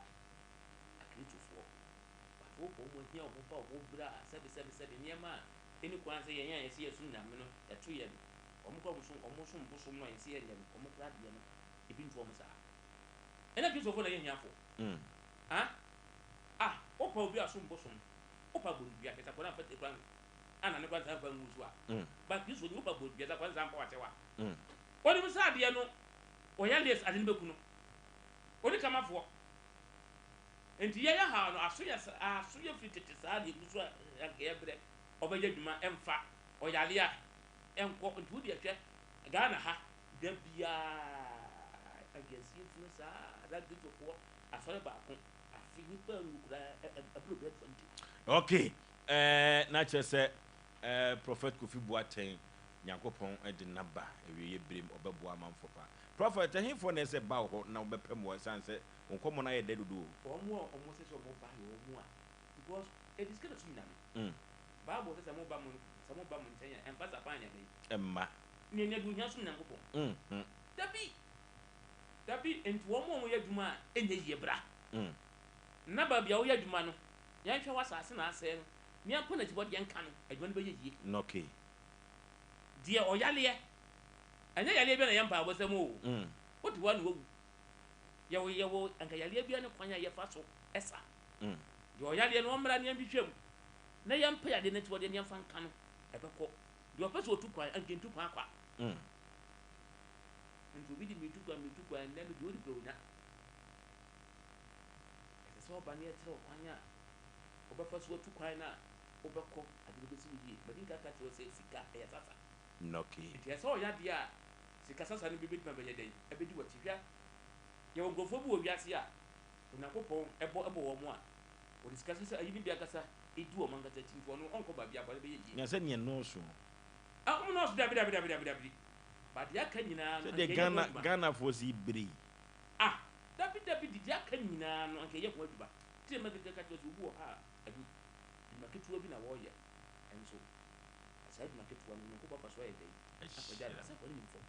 akritufo ba opo mo hia opo pa opo bra sebe niema eni kwan se yenya yesi yesu nyame no eto ye no omo kwa musun no yesi ye nyame omo kra de no ebi nto omo sa ena kristo fo na ye hiafo opa obi asum bosom opa boru bia keta kwana fete kwan ana ne kwan zampa nguzu a ba kristo ni opa boru bia za kwan zampa watewa oni musa de no oya les ade ne beku no oni kamafo enti ye ya ha no aso ya fitete sa de nguzu a ya bre obeya dwuma emfa oyale a enko ntu de hwe Ghana ha da bia agesi fu sa da gitofo asore ba ko afi nipa nukura abrobe 20 okay na chese prophet Kofi Boateng Nyankopon de naba ewiye brem obebo amanfo pa prophet ehifo na se ba ho na obepem wo sanse onkomo na ye dedudu omo se so mo ba yo mo a because it is kind of similar Bible says mo ba mo ntenya empasa pa anya be emma ni nya du nya so Nyankopon dabi enti wo mo ye dwuma enye ye bra na ba bia wo ye dwuma no yan hwe wasase na ase no ni akona ti bodi yanka no adwuma no be ye no okay die oyale anya yale bi na yampa abosam o oti wa no wo yewo anka yale bi na kwanya ye fa so esa die oyale no mra ne bi hwem na yampa yade na ti bodi ne yamfa nka no ebekọ die opese otu kwa anka ntu kwa kwa ntu bi di mitu kwa na no di bro na so ba ne etre kwanya obefa so otu kwa na obekọ ade be si yi badi ka ka ti o se sika ya sasa okay ya so ya dia sika sasa ni bibi ma be ye den e be di wati hwa ya ogofo bu owiase a Onyankopon ebo wo mo a o discuss sasa ayi ni bia kasa edu o manga tati fo no onko ba bia ba be yi nya se ne no so no so dabi but ya kan nyina no de Ghana for si bri dabi di ya kan nyina no anke ye ko aduba ti ma keke ka to so ha adu ma ketuwa bi na wo ye enso aside ma ketuwa no ko papa so ye dai akoja asa ko ni fo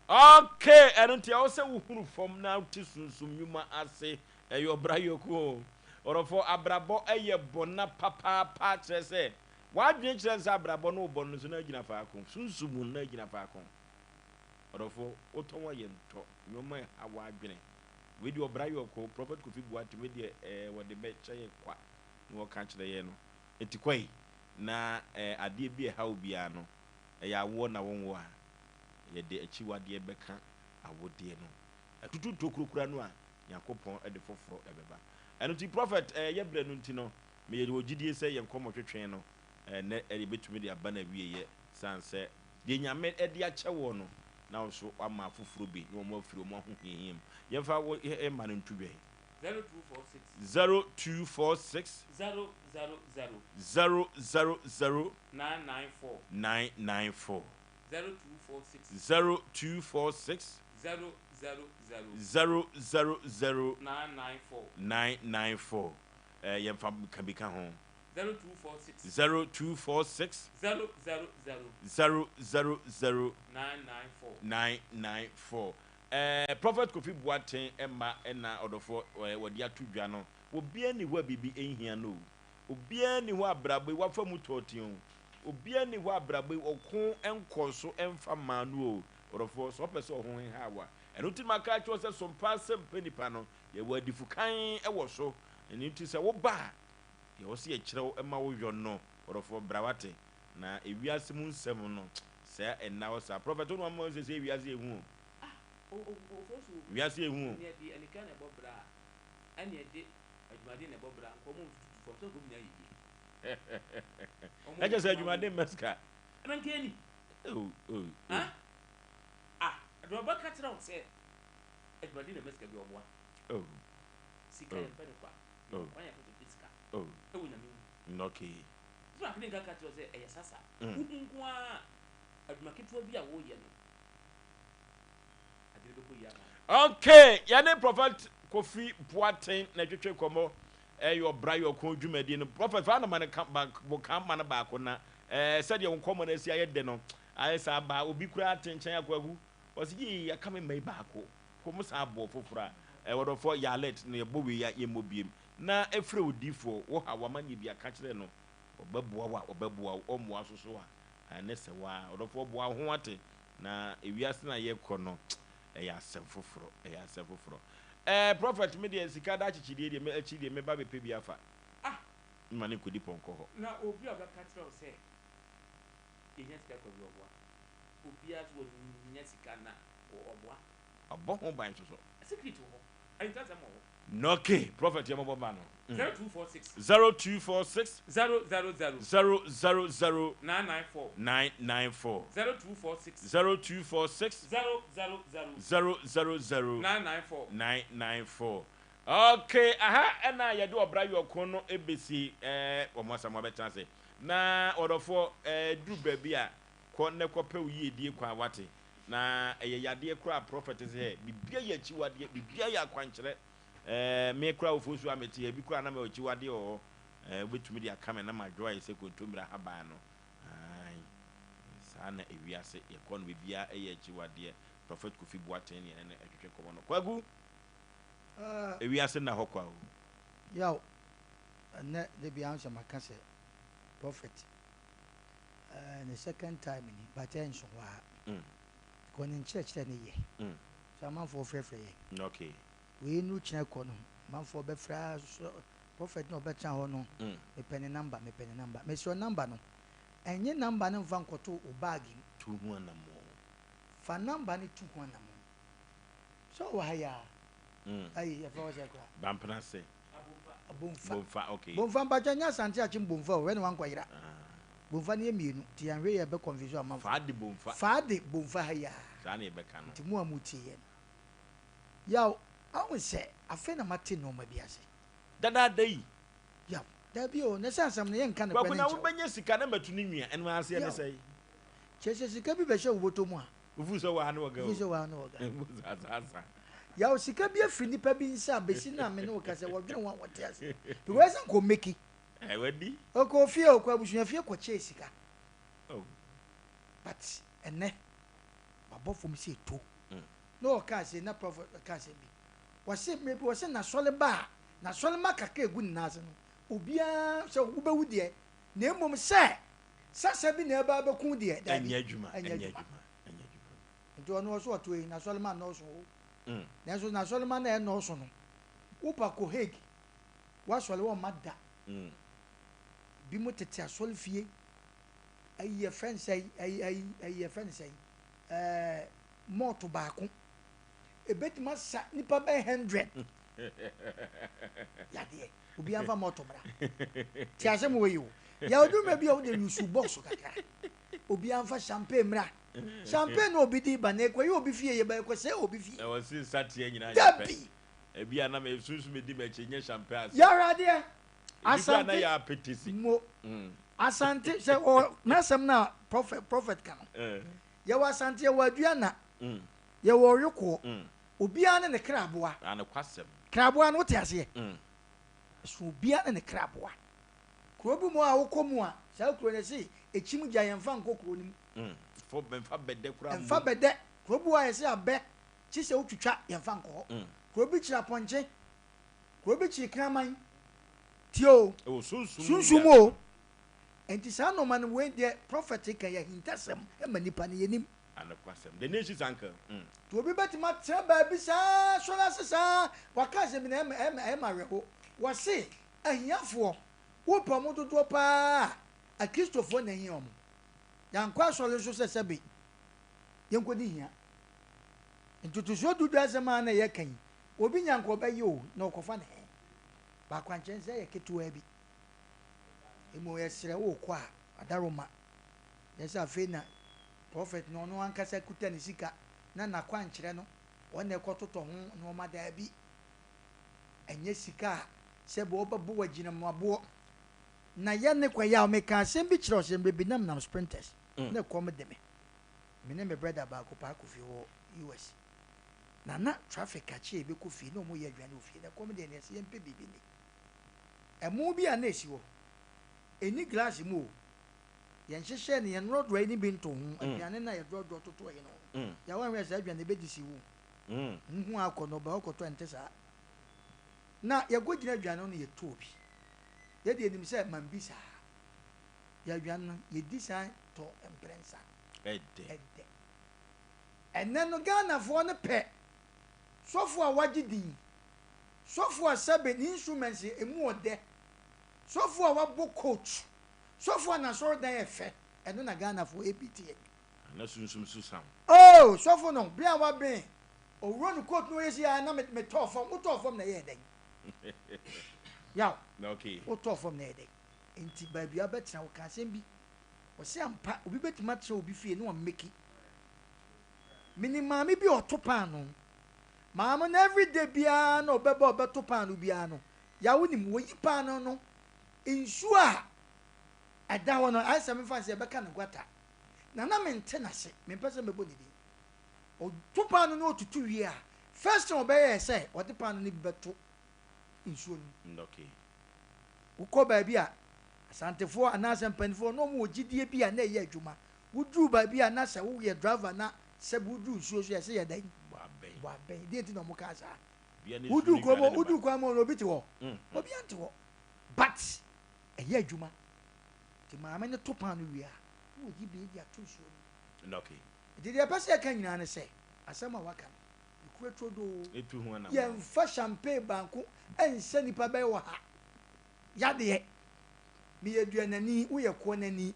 okay and ntia wo se wo hunu fom na ti sunsum nyuma ase eyo brayoko orofo abrabo eye bona papa pa kire se wadwen kire se abrabo no bo no so na gina faako sunsum na gina faako orofo otonwa ye nto nyuma awadwene we di obrayoko prophet kofi buati we di wo de be chaye kwa no ka kire ye no etikwai na ade bi ha obia no ya wo na wonwo a ye de achiwade beka awode no atutu tokurukura no a yakopon de foforo ebeba eno ti prophet ye bre no nti no me ye ogidie se ye nkomo twetwen no ne e betumi de aba na wie ye sanse de nyame de ache wo no na wo so ama foforo bi no mo afiri mo ho hihim ye fa wo e ma no ntudwe 0246 000 994 0246 000 994 yemfa kabika ho 0246 000 994 prophet Kofi Boateng emma na odofo wodi atudwa no obia ni ho bibi enhia no obia ni ho abrabo wafa mu totion obia ni ho abrabo okon enkoso emfa manu odofo so pese ohun ha wa eno ti maka cho se Sompa Asem Mpe Nipa no ye wadi fukan ewo so eni ti se wo ba ye wo se ye kirew emma wo hwo no odofo brawate na ewiase mu nsem no se enna wo sa prophet no mo se ewiase ehu wiase ehu ne di anika na bobra ane de adwumade na bobra nkomo fo so go bina yi eje se adwumade meska rankeni do ba ka tira se adwumade na meska bi obwa sika en pere kwa wanya ko sika ewu na mi okay so akini ga ka tira se sasa nko a adwumaketo bi a wo ye no okay yane prophet Kofi Boateng na twetwe komo eyo brayo ko dwumadi no prophet fa na man ka man ba ko na said ye nkomo na sia ye de no ayesa ba obi kura atenchen akwagu osigi ya kame mai ba ko musa abo fofora wodofo ya let no ye bowe ya ye mobiem na efre odifo wo ha wa manye bia ka kire no obabuwa omoa soso a ne se wa wodofo boa ho ate na ewiase na ye kɔ no ya asem foforo prophet media sika da chichidie de me achidie me ba be pe biafa mane kodi ponko ho na obi oga katra o se yenya sika ko bi obwa obi aso yenya sika na obwa abo ho ban so secret ho ayi tata mo okay prophet ye mo ba no 0246 000 994 246 000 994 okay aha na ye de obra yokon no ebesi omosa mo beta se na odofo du baby a ko ne ko pe uye die kwa wate na eye yade kura prophet se bibia ya chiwade bibia ya kwankyere me kura ofosu ameti e bi kura na me chiwade o betumi dia kame na madwoa se kontomira haba no ai sana ewiase ye kono bibia eye chiwade prophet Kofi Boateng ne na etwetwe komo no kwagu ewiase na hokwa o yaw na de bia answer makase prophet the second time ni baten so wa konin church ne ye so man for frefre ye okay we nu china kono man for be fra prophet no betra ho no me pen number me so number no enye number no van koto o bag tu hu na mo fa number ni tu hu na mo so wa ya ai ya fa wa kwa bampana se bomfa okay bomfa ba janya sante achim bomfa we ne wan kwayira bomfa ne mienu ti yanwe ye be confusion man fa de bomfa ha ya sa na e be kan ti mu amuti ye yaw awon se afa na mate no ma biase dada dai yaw Dabi o na say asam na yen kan kwa kuna wo benya sika na matu ni nwia eno ase ne say chese sika bi be hye wo boto mu a ufu so wa na waga ufu so wa na waga asa ya o sika bi afiri nipa bi nsa besi na me ne wo kase wo dwene wo wote ase because ko meki wadi o ko fie o ko abusunya fie ko che sika oh but ene babo fom se to no ka se na prophet ka se bi wo se maybe wo se na sole ma kaka egu na ase no obia se wo be wudie na emom se sasa bi na eba beku die da anya adwuma nti ono so to yi na sole ma no so na so na sole ma na e no so no wo pa ko heg wa sole wo madda bi mo tete asole fie ayi fence ayi fence moto baako ebetima sa nipa be 100 ya de obi anfa moto bra ti asem we yo ya odu me bi o de yusu box kakra obi anfa champagne mra champagne no obi di ba na ekwe yo obi fie ye ba ekwe se obi fie e won satie nyina ya pe ebi ana me sunsu me di me chenye champagne ya rade asante na ya petisi mo asante se o na sem na prophet kan ya wa asante ya wa duana ya wo yoko obi ane ne kraboa ana kwasem kraboa no te ase so obi ane ne kraboa krobu mu a wokomu a sa kro ne si echim gya yemfa nkokro nim fo benfa bede kura emfa bede krobu a yesi abe chi se otwitwa yemfa nkọ krobi chira ponche krobi chi kraman tio o sunsumo enti sa no man we de prophetic ya hintasem e manipa ne yenim ana kwasem the nation's anchor to obi betima tra ba bi sa so na sesa wakaze bi na ma reho wase ahiafo wo pomo dodo pa a Christopher na hia omo yankwa so le so sesebe yenkodi hia ntutu so dudu azama na ye kan obi nyanko ba yi o na okofa na he ba kwanchense ye ketuwa bi emo yesere wo kwa adaroma yesa fe na prophet no no ankasa kuta ne sika na nakwankyere no wona ekototo ho no ma da bi enye sika se bo babu wagina mabo na ye ne kwa ya o me ka asem bi kire o sem bi nam sprinters na kom de me ne me brother ba ko pa ko fi wo US na traffic a che be ko fi no mo ye adwane o fi na kom de ne se ye mpe bibi ni emu bi a na esi wo eni glass mu yen hyehyɛ ne yen road ni bi nto ho aduane na ye dodo toto ye no ya wan we sa aduane be disi wo nhu akɔno ba ɔkɔtɔ ente sa na ye go gyina aduane no ye to obi ye de enim sɛ man bi sa ya aduane no ye di sa to emprensa ede enen no Ghana fo no pɛ sofo a wagye din sofo a sabe ni instruments emu ode sofo a wabo coach sofo na so dan efe eno na Ghana fo APT na sunsum susam oh sofo no bia wa ben o run coach no yesi na me to form na ye den yaw okay o to form na ye den enti ba bia betra wo ka asem bi o se ampa obi betima tra obi fie no meki minimum bi o to pan no maama na everyday bia na obeba obeto pan no bia no ya wonim wo yi pan no nsu a ada ho no Asem Mpe se beka ne gwata na mente na se me pese mebo ne din o to pan no otutu wi a first time obeye say o de pan no bi beto nsu no okay uko ba bia asantefo anasem panfo no mo gidie bia na ye adwuma wudru ba bia na se wo ye driver na se budru nsuo so ye se ye dan wa ben dey ti no mo ka sa wudu kwa mo no bi ti wo obi ante wo but eye adwuma ti maame ne to pan no wi a wo di bi dia to nsuo okay di dia pese ka nyina ne se asem a waka ikueto do etu ho na ye mfa champagne banko ense nipa be wo ha ya de mi yeduanani wo ye ko nani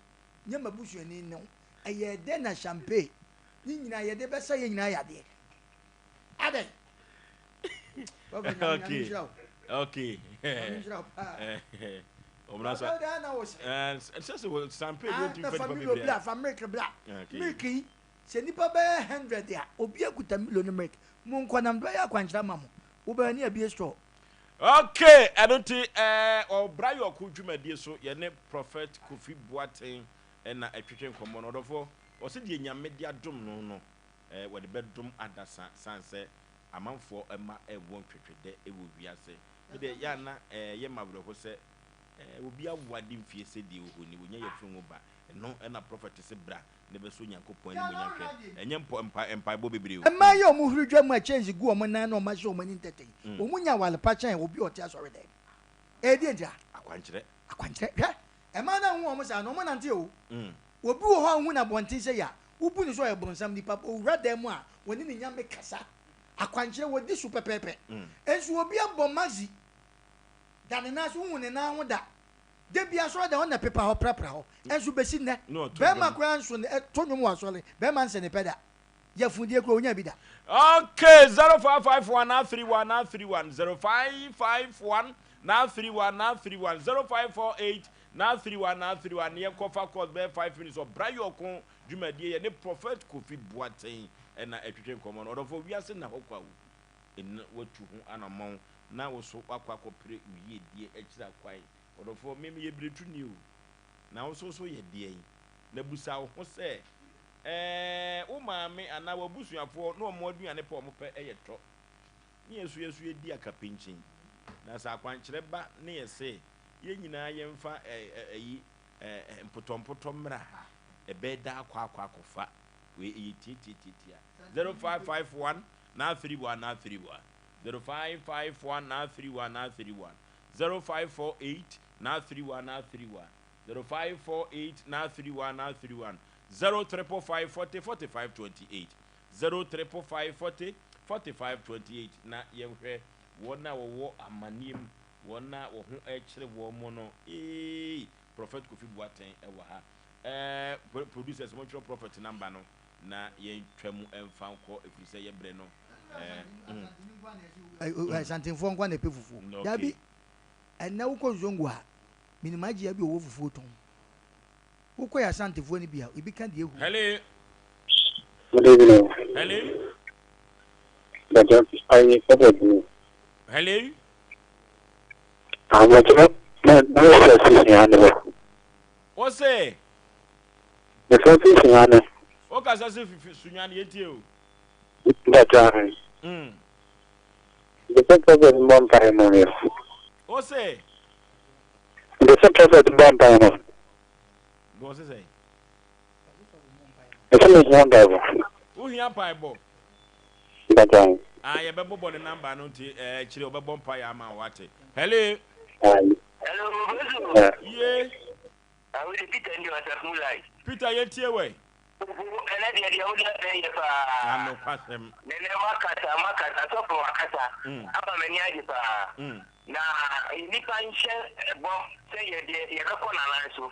nyama busuani no eye de na champagne ni nyina ye de besa ye nyina ya de ade okay omrasa so champagne you think for me bla for milk bla milk se nipa be 100 ya obi akuta million milk mu nkwanam do ya kwankyira mamo wo ba ni abi store Okay, I don't think or Brayo Kujuma so yene prophet Kofi Boateng and a chicken common order for or said the media dum no where the bedroom at the sunset a month for a ma a won't treat it will be a say. But the yana Yama will say will be a wedding fear said you when you are from over and no and a prophet is a bra never soon yanko point and yampo empire Bobby. And my own who dream my change go on no much woman in that thing. Umunya while the patch will be your test already. Edia, I quench it. A man and woman are no man until will be one when I want to say ya. Who put his oil on some people who read them one when in the young cassa. I quench it with this super pepe. And she will be a bombazi. Than a nice woman and now that. They be as well on the paper or prepper, and should be seen there. No, Bema grandson, Tony was only Beman and a pedal. Yafudia Gronia Bida. Okay, 0551 now 31 now 31 0551 now 31 now 31 0548 now 31 now 31 near Kofa called bear 5 minutes of Brayo Con Jumadia and the prophet Kofi Boateng and a chicken common order for we are saying Hokwa in what to an amount now so aqua pre ye dear extra quiet. Or for maybe you bring to new. Now so ye dear. Nebusa who say, oh, mammy, and now bush you for no more than a poem per a trot. Yes, we dear capinching. That's our quench reba near say, yen I am fa a potom a bed dark quack of we eat it 0551 now 31 now 31 0551 now 31 now 31 0548 now 31 now 31 0548 now 31 now 31 0555 40 45 28 0555 40 45 28 na yehwe wona wo amanim wona wo ho ekire wo mo no prophet Kofi Boateng ewa ha producers mo prophet number no na yen twam emfa nko efise ye bre no something for nkwa na pefufu dabi na uko zongo ha minimaji ya bi owo fufu ton uko ya santifo ni bia ibi kan de ehu hello hello but I forgot you hello what what's say the first thing o ka sa se sunyan yetie o that the second of one time on o say the second of one time on go say it's one time who here Bible that time ye bebo bo the number no ti kire obebo mpa ya ma wate hello hello yeah I will Peter and you are like Peter yetie we and the older day I no kwasem nene makata to for makata aba mani ajipa na nipa nche bo say ye ko na nanso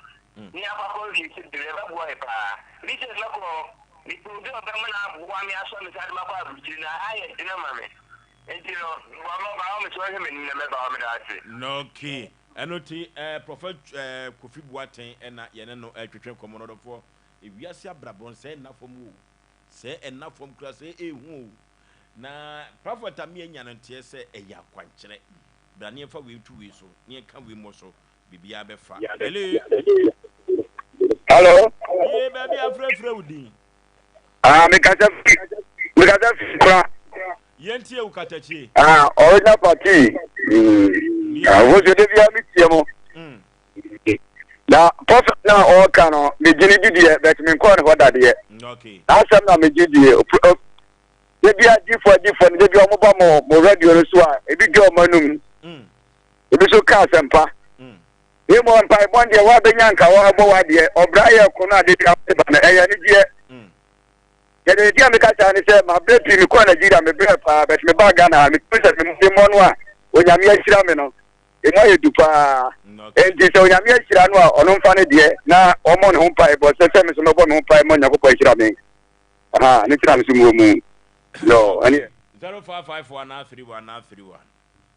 ni apa ko yi ti deliver boy pa this is lako ni pudo ba mana bua mi aso mi sade makwa abujiri na aye dina mame ejiro wa ma ba o mi so he meni na me ba o mi da ati no key enoti prophet Kofi Boateng na yene no twetwe komono for ewiase abrabon say na fom wo say na fom kra say ehu na prophet ami anya no tie say eya kwankere bra ne fa we tu we so ne ka we mo so bibia be fa hello ye baby afrefre udin mekata fra yentie ukatachi original party wo je de bia mi tie mo na prophet na o kan no me gini didie bet me ko ne hoda de okay asem na me gidie de bia difo de bia mo ba mo radio no so a ebi de o manum ebi so ka asempa e mo mpa e bon de wa benya nka wa bo wa de obra ye ko na de ka ba na eya ni die yede dia me ka cha ni se ma baby mi ko Nigeria me bre pa bet me ba Ghana me pese me mo no a onyame ahira me no e mo ye dupa enti se onyame ahira no a ono mfa ne de na omo ne ho pa e bo se me so no bo ne ho pa e mo nyakopɔ ahira me ni tira me so mu no ani 0551 now 31 now 31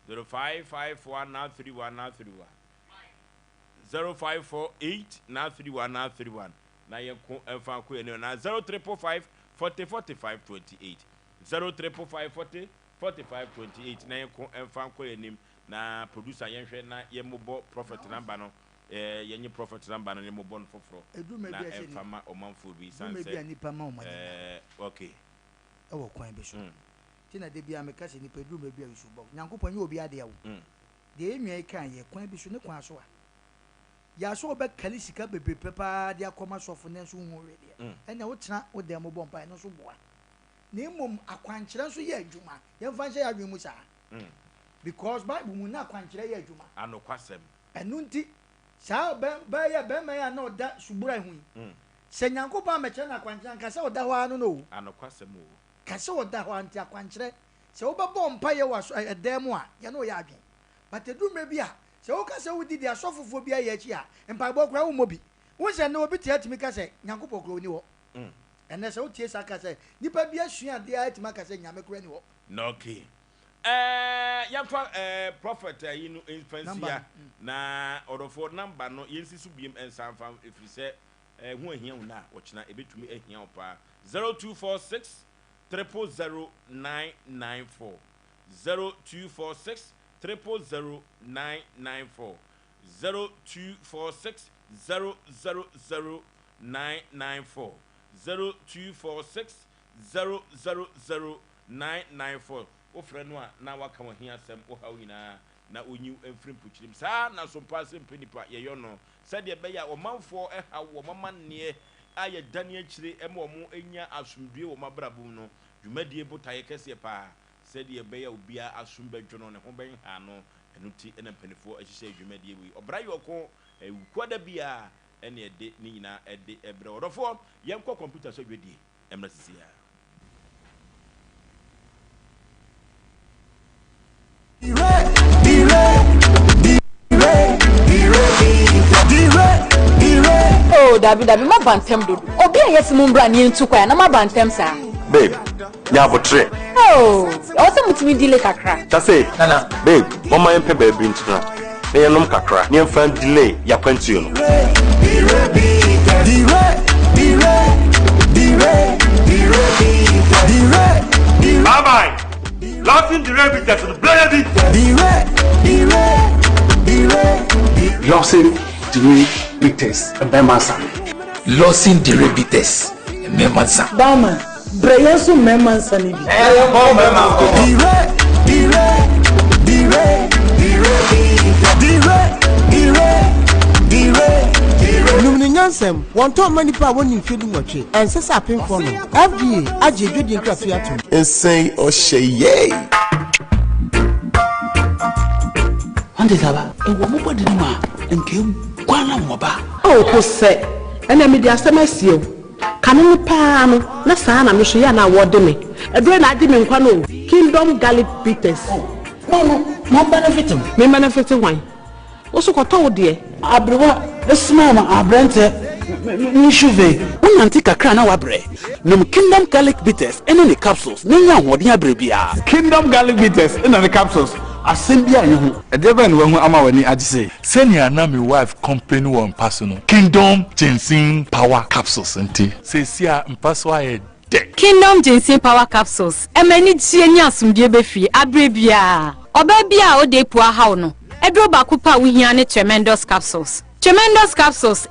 0551 now 31 now 31 0548 now 31 now 31 na ye ko emfa ko ene na 0355 40 45 28 0355 40 45 28 na ye ko emfa ko enim na producer yenhwe na yemobo prophet number no yenye prophet number no yemobo no foforo na enfama omanfo bi sanse nipa ma omani okay ewo kwan bi so tina de bia me ka se nipa edu me bia wisu bo nyankopon ye obi ade yawo de enwa kan ye kwan bi so ne kwan so a ya so obe kali sika bebe pepa de akoma sofo ne so hu rede ena wo tena wo de mo bompa no so boa na mum akwankyere so ye adwuma ye mfa hye adwuma mu sa because bible mu na akwankyere ye adwuma anokwasem enu nti sa be me ya na oda subura hu se nyankopon amekyere na akwankyere nka se oda ho anu no anokwasem o ka se oda ho anti akwankyere se wo be bompa ye waso edemu a ye no ye adwen but edume bi a se wo ka se wo di dia sofofo bi aye chi a mpa bo kra wo mobi wo se na obi tiatimi ka se nyankopon kro ni wo ene se wo tie sa ka se nipa bi asua de atima ka se nyame kra ni wo no okay yamfa prophet yinu infansia na orofo number no yensi su biem ensanfa efrise hu ahia una wochina ebetumi ahia opa 0246 000994 0246 000994 0246 000994 0246 000994 ofre no a na waka wahia sem wo hawo nyina na onyu emfrim puchirim sa na Sompa Asem Mpe Nipa ye yo no said ye beya o manfo ha wo mamanne aye dane akire em wo mo enya asomdue wo mabrabum no dwumadie botaye kese pa said ye beya obia asombadwo no ne ho ben ha no enuti ena mpanifo ahihye dwumadie wi obraye okon kwada bia ene ede ni nyina ede ebre odofo yenko computer so dwedie emra sisia Oh, David, ma bantem do. Obi ayesi mumbra ni ntu kwa na ma bantem sa. Babe, nya botre. Oh, also mutimi delay kakra. Tase, nana, babe, mama yempe baby ntuna. Na yenom kakra, ni emfa delay ya kwantu no. Bye bye. Laughing the rabbit to the bloody. Losing the rabbits and Bemansa. Losing the rabbits and Bemansa. Bama, Brayasu Memansa. Illumination, one time many power in feeling watch it, and says up in front of FDA, Aji, Judy Graffiatum, And say Osei Yaw. One day, a woman didn't ma, and came one moba. oh, Jose, and I made the Asem seal. Cannon Pam, Nasana, Michiana, what me. A brain I didn't quano, Kingdom Garlic Bitters. No, not benefiting. Me benefiting wine. Also, got told dear. Abrewa, the small Abrente, Nishuve, one antique crown our bread. No Kingdom Garlic Bitters, and any capsules, no young what near Bribia. Kingdom Garlic Bitters, and the capsules. Asem Mpe Nipa. A devil when ama wani adise. Senior na my wife company one personal. Kingdom Ginseng Power Capsules enti. Se sia mpaso aye de. Kingdom Ginseng Power Capsules emani tie nya asumdie befi abrebia obabia o de pua hawo no edro ba kupa wo hia ne tremendous capsules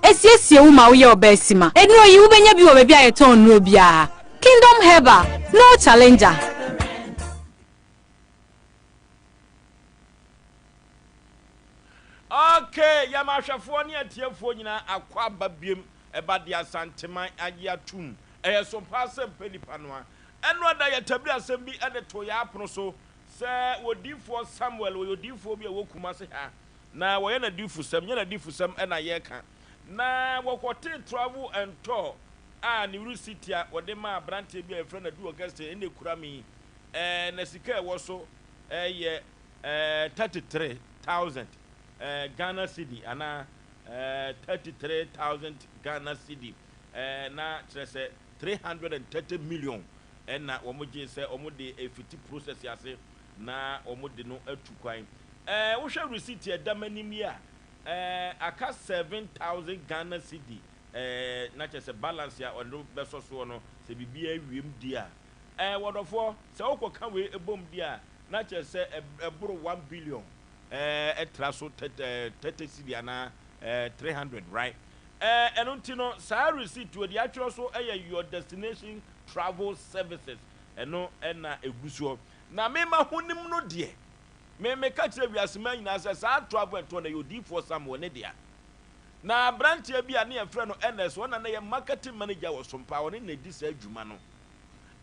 esiesie wo ma wo ye obasima enu oyi wo benya bi wo ba bia yeton no bia Kingdom Herbal no challenger. Okay, yamahwefo ne atiefo nyina akwa babiem eba dia santeman agiatum Sompa Asem Mpe Nipa no a eno da yatabli asem bi ade to ya apono so se wodifo Samuel wodifo bi wokuma se ha na woye na difu sam nya na difu sam ena ye ka na wokote travel and tour a ni city a wode ma brante bi a friend adu August ene kurami na sika wo so ye 33,000 Ghana cedi ana 33,000 Ghana cedi na trese 330 million na omoje se omode efiti process yase na omode no atukwan wo hwe receipt e damanim ya aka 7,000 Ghana cedi na trese balance ya ondo beso so no se bibia wiem dia wodofo se wokoka we ebom dia na trese eboro 1 billion etra so 30 cedi ana 300, right? And untino sa receipt we the actual so your destination travel services eno na eguso na mema hunim no de me ka kire wiasema nyina say sa travel and to na you for some ne dia na branch bi ane e frɛ no NS wona na ye marketing manager wo Sompa wona na di sa adwuma no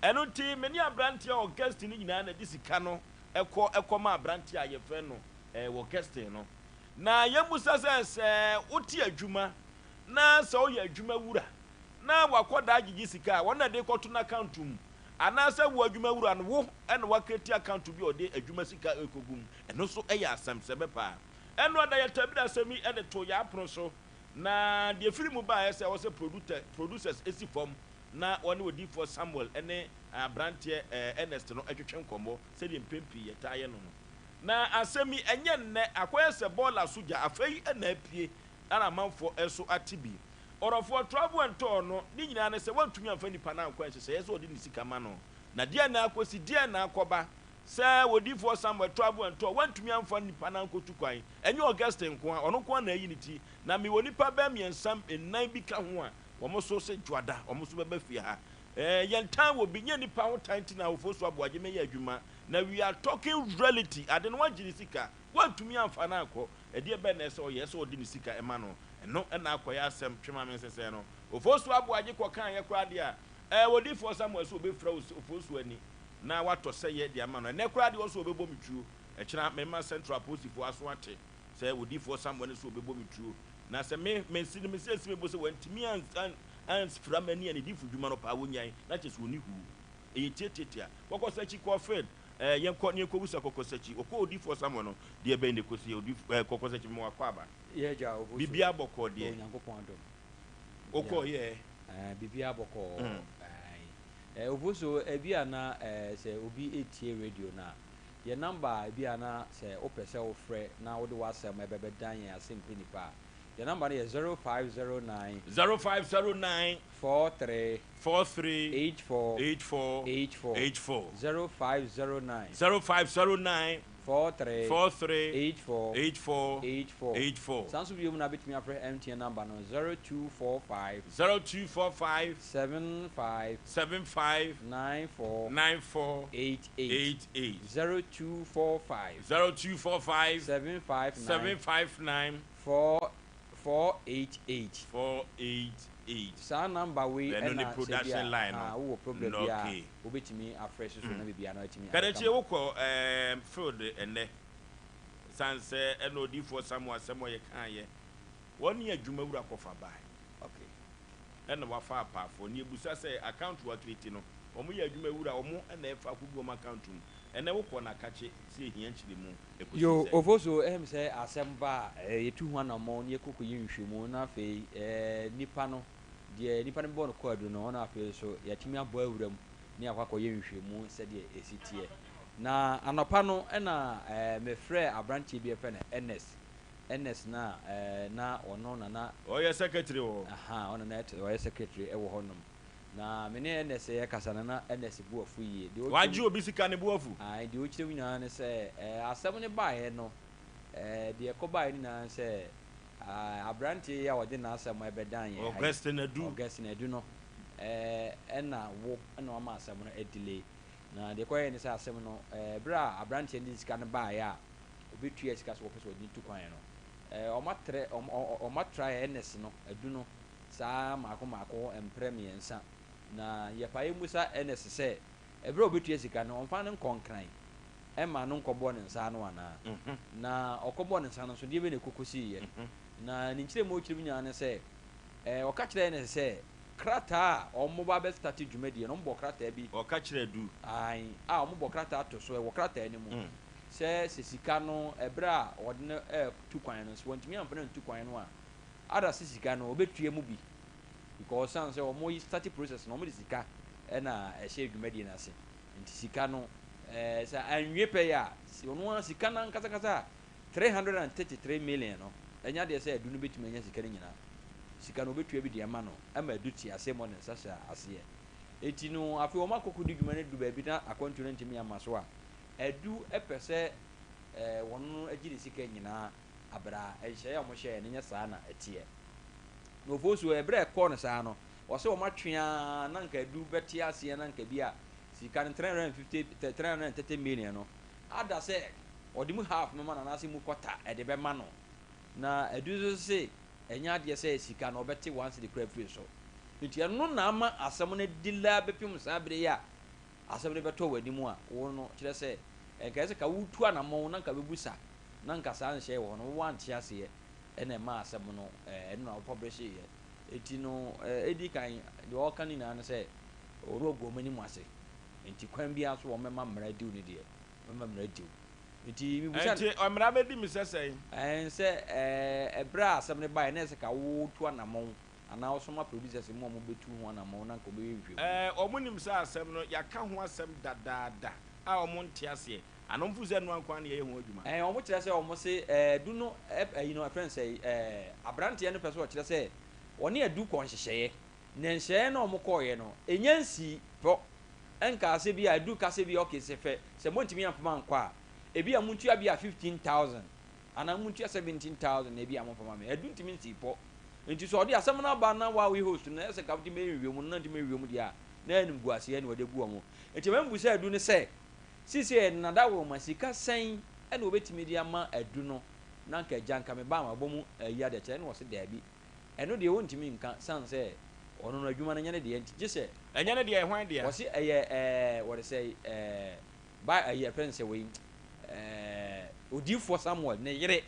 eno ti meni branch o guest ni nyina na di sika no ekɔ ma branch a ye frɛ no wo guest no na ye musa say uti adwuma na so ye adwuma wura na wakoda agigi sika wona de kɔto na account mu ana se wo adwuma wura no wo ene waketi account bi o de adwuma sika ekogum eno so eya asem sebe pa eno da ye tabida semi ene to ya apro so na de firi mu ba se wo se producers esi form na woni odi for Samuel ene brantie Ernest no atwetwe nkombo se de mpempi ye taye no na asemi enye nne akoye se baller soja afei ena apie ana manfo eso atibi orofo travel and tour no ni nyina ne se wantumi amfa nipa na akwa se ye se odi ni sika ma no na dia na akosi dia na akoba se wodi for Samuel travel and tour wantumi amfa nipa na ankotu kwan enye August nko a ono ko na ayi ni ti na mi woni pa ba miensam ennan bi ka ho a womo so se dwada womo so beba fie ha yentan wo bi nye nipa ho tanti na Oforisuo Aboagye me ya adwuma na we are talking reality ade no wagiri sika wantumi amfa na akọ ede be na se o ye se odi ni sika ema no eno na akoya asem twema me sese no Oforisuo Aboagye ko kan ye kra de a wodi for Samuel so be fra Oforisuo ani na wato se ye de ama no ne kra de wo so obebo mitruo e kira mema central post fo aso ate se wodi for Samuel so obebo mitruo na se me si me bo se wantimi an fra mani ani di fudwuma no pa wonyan na che so oni hu e tietietia kokosachi ko fed yenko ne ko busa kokosachi okodi for Samuel no de be ne kosi odi kokosachi mo akwaba ye ja Oforisuo bibia boko de Onyankopon adom oko ye bibia boko Oforisuo ebia na se obi etie radio na ye number ebia na se opese wo frɛ na wo de wasem ebebe dan ye Asem Mpe Nipa. The number is 0509 43 84 0509 43 84 Sounds of you na bit me after MTN number no 0245 75 94 88 0245 759 488 sa number we and production line no problem bia obetimi afresh so na bibia na atimi kadachi wo ko field ene sanse enodi for Samuel ye kan ye woni adwuma wura kofa bai okay ene wa fa pa for ni ebusa say account wa create no omo ye adwuma wura omo ene efa kugu omo account mu ene wo ko na kache se hia nchire mu yo Oforisuo say asemba yetu ho na mo ne ekoko yinhwemu na fe nipa no de nipa ne bo no kwadu no na fe so yatimi abo awuram ne akwakọ yinhwemu se de esitie na anopa no na me frɛ abranche bi efe na NS na ono na oye secretary wo aha ono na oye secretary e wo honom na me ne NS ye kasa na NS bu afu yie de waji obi sika ne bu afu de o kire nyina ne se asem ne baaye no de ekobaye ni na se abranche ya wode na asem ebedan ye August na du no na wo na o ma asem no delay na de koye ni se asem no bra abranche ndi sika ne baaye a obetua sika so opeso ni tu kwan no o ma try NS no adu no sa mako empremiensa na ye paye musa NS se ebra obetua sika no onfa ne nkonkran ema no nkobo ne nsa no ana na okobo ne nsa no so de be ne kokosi ye na ni nkire mo kire nya ne se oka kire NS se krata omo ba be start dwumadi no mbo krata bi oka kire du ai omo bo krata to so e wo krata ni mu se sika no ebra wode ne tu kwan no so wantimi amfa na tu kwan no a ada sika no obetua mu bi because san say omo start process no omo de sika na ehye dwumadi na se nti sika no sa anwe pe ya si ono sika na nkasa 333 million no enya de say adu no betumi enya sika nyina sika no betua bi de ama no ama adu ti ase mo ne sasa ase eti no afi omo akoko di dwuma ne du ba bi na akwantu no ntimi ama so a adu epese wɔn agyi ne sika nyinaa abra ɛhyɛ ya mo hyɛ ne nya saa na ɛteɛ no Oforisuo ebre kɔ no saa no wɔsɛ wɔn atwea na nka du bɛte aseɛ na nka bi a sika no 330 million no ada sɛ ɔde mu half no ma na nase mu kɔta ɛde bɛma no na edu so sɛ ɛnya adeɛ sɛ sika no ɔbɛte once the crab free so nti ɛno na ama asɛm no dila bɛpem saa bere ya asɛm no bɛtɔ w'ani mu a wo no kyerɛ sɛ ɛnka sɛ ka wotu anamɔ na nka bɛbusa na nka saa nhyɛ wɔ no wo ante aseɛ ɛna ɛma asɛm no ɛno na publish yɛ eti no edi kan deɛ ɔka ne nyinaa no sɛ ɔro ogu ɔmani mu ase nti kwan bi aso wɔn mɛma mmara diw ne deɛ mɛma mmara diw nti mi busa nti mmara bɛdi mi sɛsɛn sɛ ɛbrɛ asɛm ne bae na ɛsɛ ka wotu anamɔ ana osoma producers mu ɔmo betu ho anamɔ na nka ɔbɛyɛ hwɛ ɔmo nim sɛ asɛm no yɛaka ho asɛm dadaada a ɔmo nte aseɛ anomfu sɛ no ankwa ne yɛ ho adwuma ɔmo kyerɛ sɛ ɔmo se du no you know friend sɛ abranteɛ no pɛ so ɔkyerɛ sɛ ɔne adu kɔ nhyehyɛeɛ na nhyehyɛeɛ na ɔmo kɔɔyɛ no ɛnya nsi pɔ ɛnka ase bi a adu kase bi ɔkɛ sɛ fɛ sɛ montimi ampama nkɔ a ebi a montua bi a 15,000 ana montua 17,000 na ebi a mompama me adu ntimi nsi pɔ nti so ɔde asɛm no aba na wa we host na ɛsɛ ka wote mɛwiwɛ mu na ntimi mɛwiwɛ mu deɛ a na ɛnim gu aseɛ na wɔde gu ɔmo nti mambu sɛ adu ne sɛ sisi nada wo ma sika sɛn ɛna obetimi de ama adu no na nka agya nka me ba ma bɔ mu ayi ade kyerɛ ne wɔ se daabi ɛno deɛ wontimi nka san sɛ ɔno no adwuma no nyɛ ne deɛ nti gye sɛ ɛnyɛ ne deɛ ɛhwan deɛ wɔ se ɛyɛ wɔde sɛ ba ɛyɛ friend sɛ wei odiifoɔ Samuel ne yere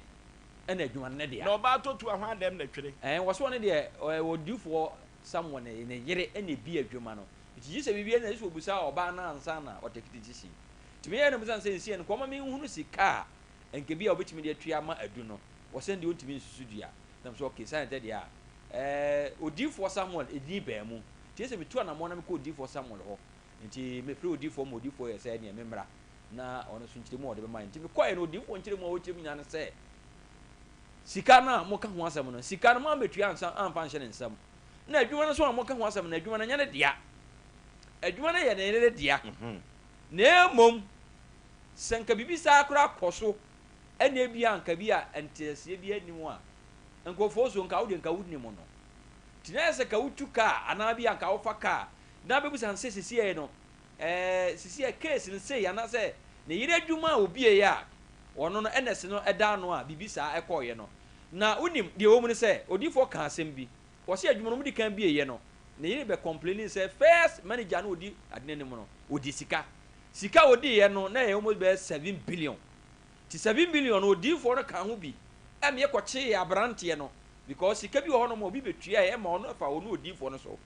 ɛna adwuma no ne deɛ na ɔba totu ahwan dɛm na twere wɔ se ɔne deɛ odiifoɔ Samuel ne yere ɛna bi adwuma no nti gye sɛ bibia na ɛsɛ obusa ɔba na ansa na ɔtekiti gye si tumi yɛ no musan sɛ nsie no kɔma me hunu sika a enke bi a obetimi de atua ma adu no wɔsɛn de ontimi nsusu dua nam so okay sane de a odiifoɔ Samuel edi baa mu tie sɛ metu anamɔ na me kɔ odiifoɔ Samuel hɔ nti me frɛ odiifoɔ mo odiifoɔ yɛ sɛ ne me mmra na ɔno so nkyire mu ɔde bɛma nti me kɔɛ no odiifoɔ nkyire mu a wɔkyerɛ mu nyane sɛ sika na mo ka ho asɛm no sika no ma metua ansa amfa nhyɛ ne nsam na adwuma no so a mo ka ho asɛm na adwuma no nyane dia adwuma no yɛ ne yere dia na emom senka bibi saa kora kɔso ɛna bi anka bi a entesie bi anim a nkofo so nka wode nka wudni mo no tina se ka wutu ka ana bi anka wo fa ka na bebu san se sisi no sisi case no se ya na se ne yire adwuma obi e ya ono no NS no ɛda no a bibi saa ɛkɔye no na unim de wo mu ne se odifo ka asɛm bi wo se adwuma no mu di kan bi e ye no ne yire be complaining se first manager no odi adene ne mu no odi sika odi ye no na ye almost be 7 billion ti 7 billion odi for no kan ho bi em ye kɔkye abrante no because sika bi ho no mo bi betua ye ma ono fa ono odi for no so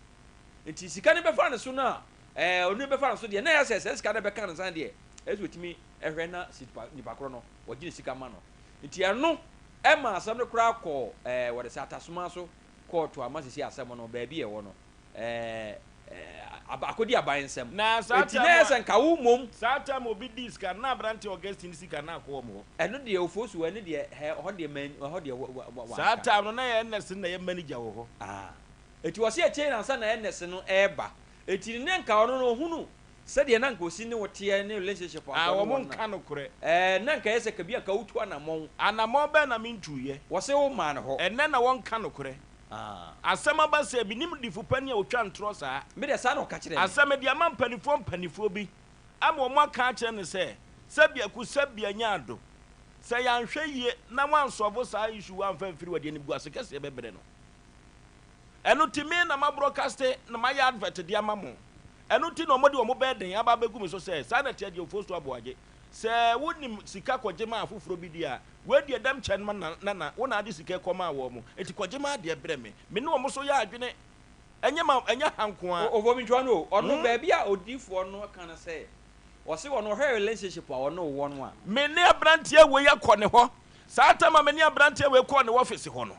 nti sika ne be fa ne so na onu be fa ne so de na ya se sika ne be kan san de ezu otimi ehwe na nipa kro no wogine sika ma no nti eno ma asam ne kra kɔ wode se atasoma so kɔ to amasisi asam no ba bi ye wo no akodi abansem na sata na senka wo mom sata mo bi diska na abrante Augustine sika na akɔ mo eno de Oforisuo ene de ho de man ho de sata no na ye NS na ye manager wo ho eti wo se e chain ansa na NS no eba eti ne nka ono no hunu se de na nka osi ne wote ne relationship wo mo nka no kore na nka yese ka bi aka wutu anamon be na mentuye wo se wo ma ne ho enne na won ka no kore asema ba se binim difu pani a otwa ntro saa me de saa na ka kire asema de ama mpanifo bi ama o mo aka kire ne se sabia ku sabia nyaado se yanhwe yie na wansobo saa issue wanfa mfiri wade ni bu asekese bebere no eno timi na ma broadcast na ma ya advert de ama mo eno ti no mo de o mo beden aba begum so se saa na tie de Oforisuo Aboagye se wonim sika kɔgyema afoforo bi dia we de dam chen ma na wona ade sika kɔma wo mo eti kɔgyema de brɛ me ne wo mo so ya adwene enya hanko a ovo mi twa no ɔno ba bia odifoɔ no ka na sɛ wo se wo no her relationship a ɔno wo no a me ne abrantie we yakɔ ne hɔ saa tama me ne abrantie we kɔ ne office hɔ no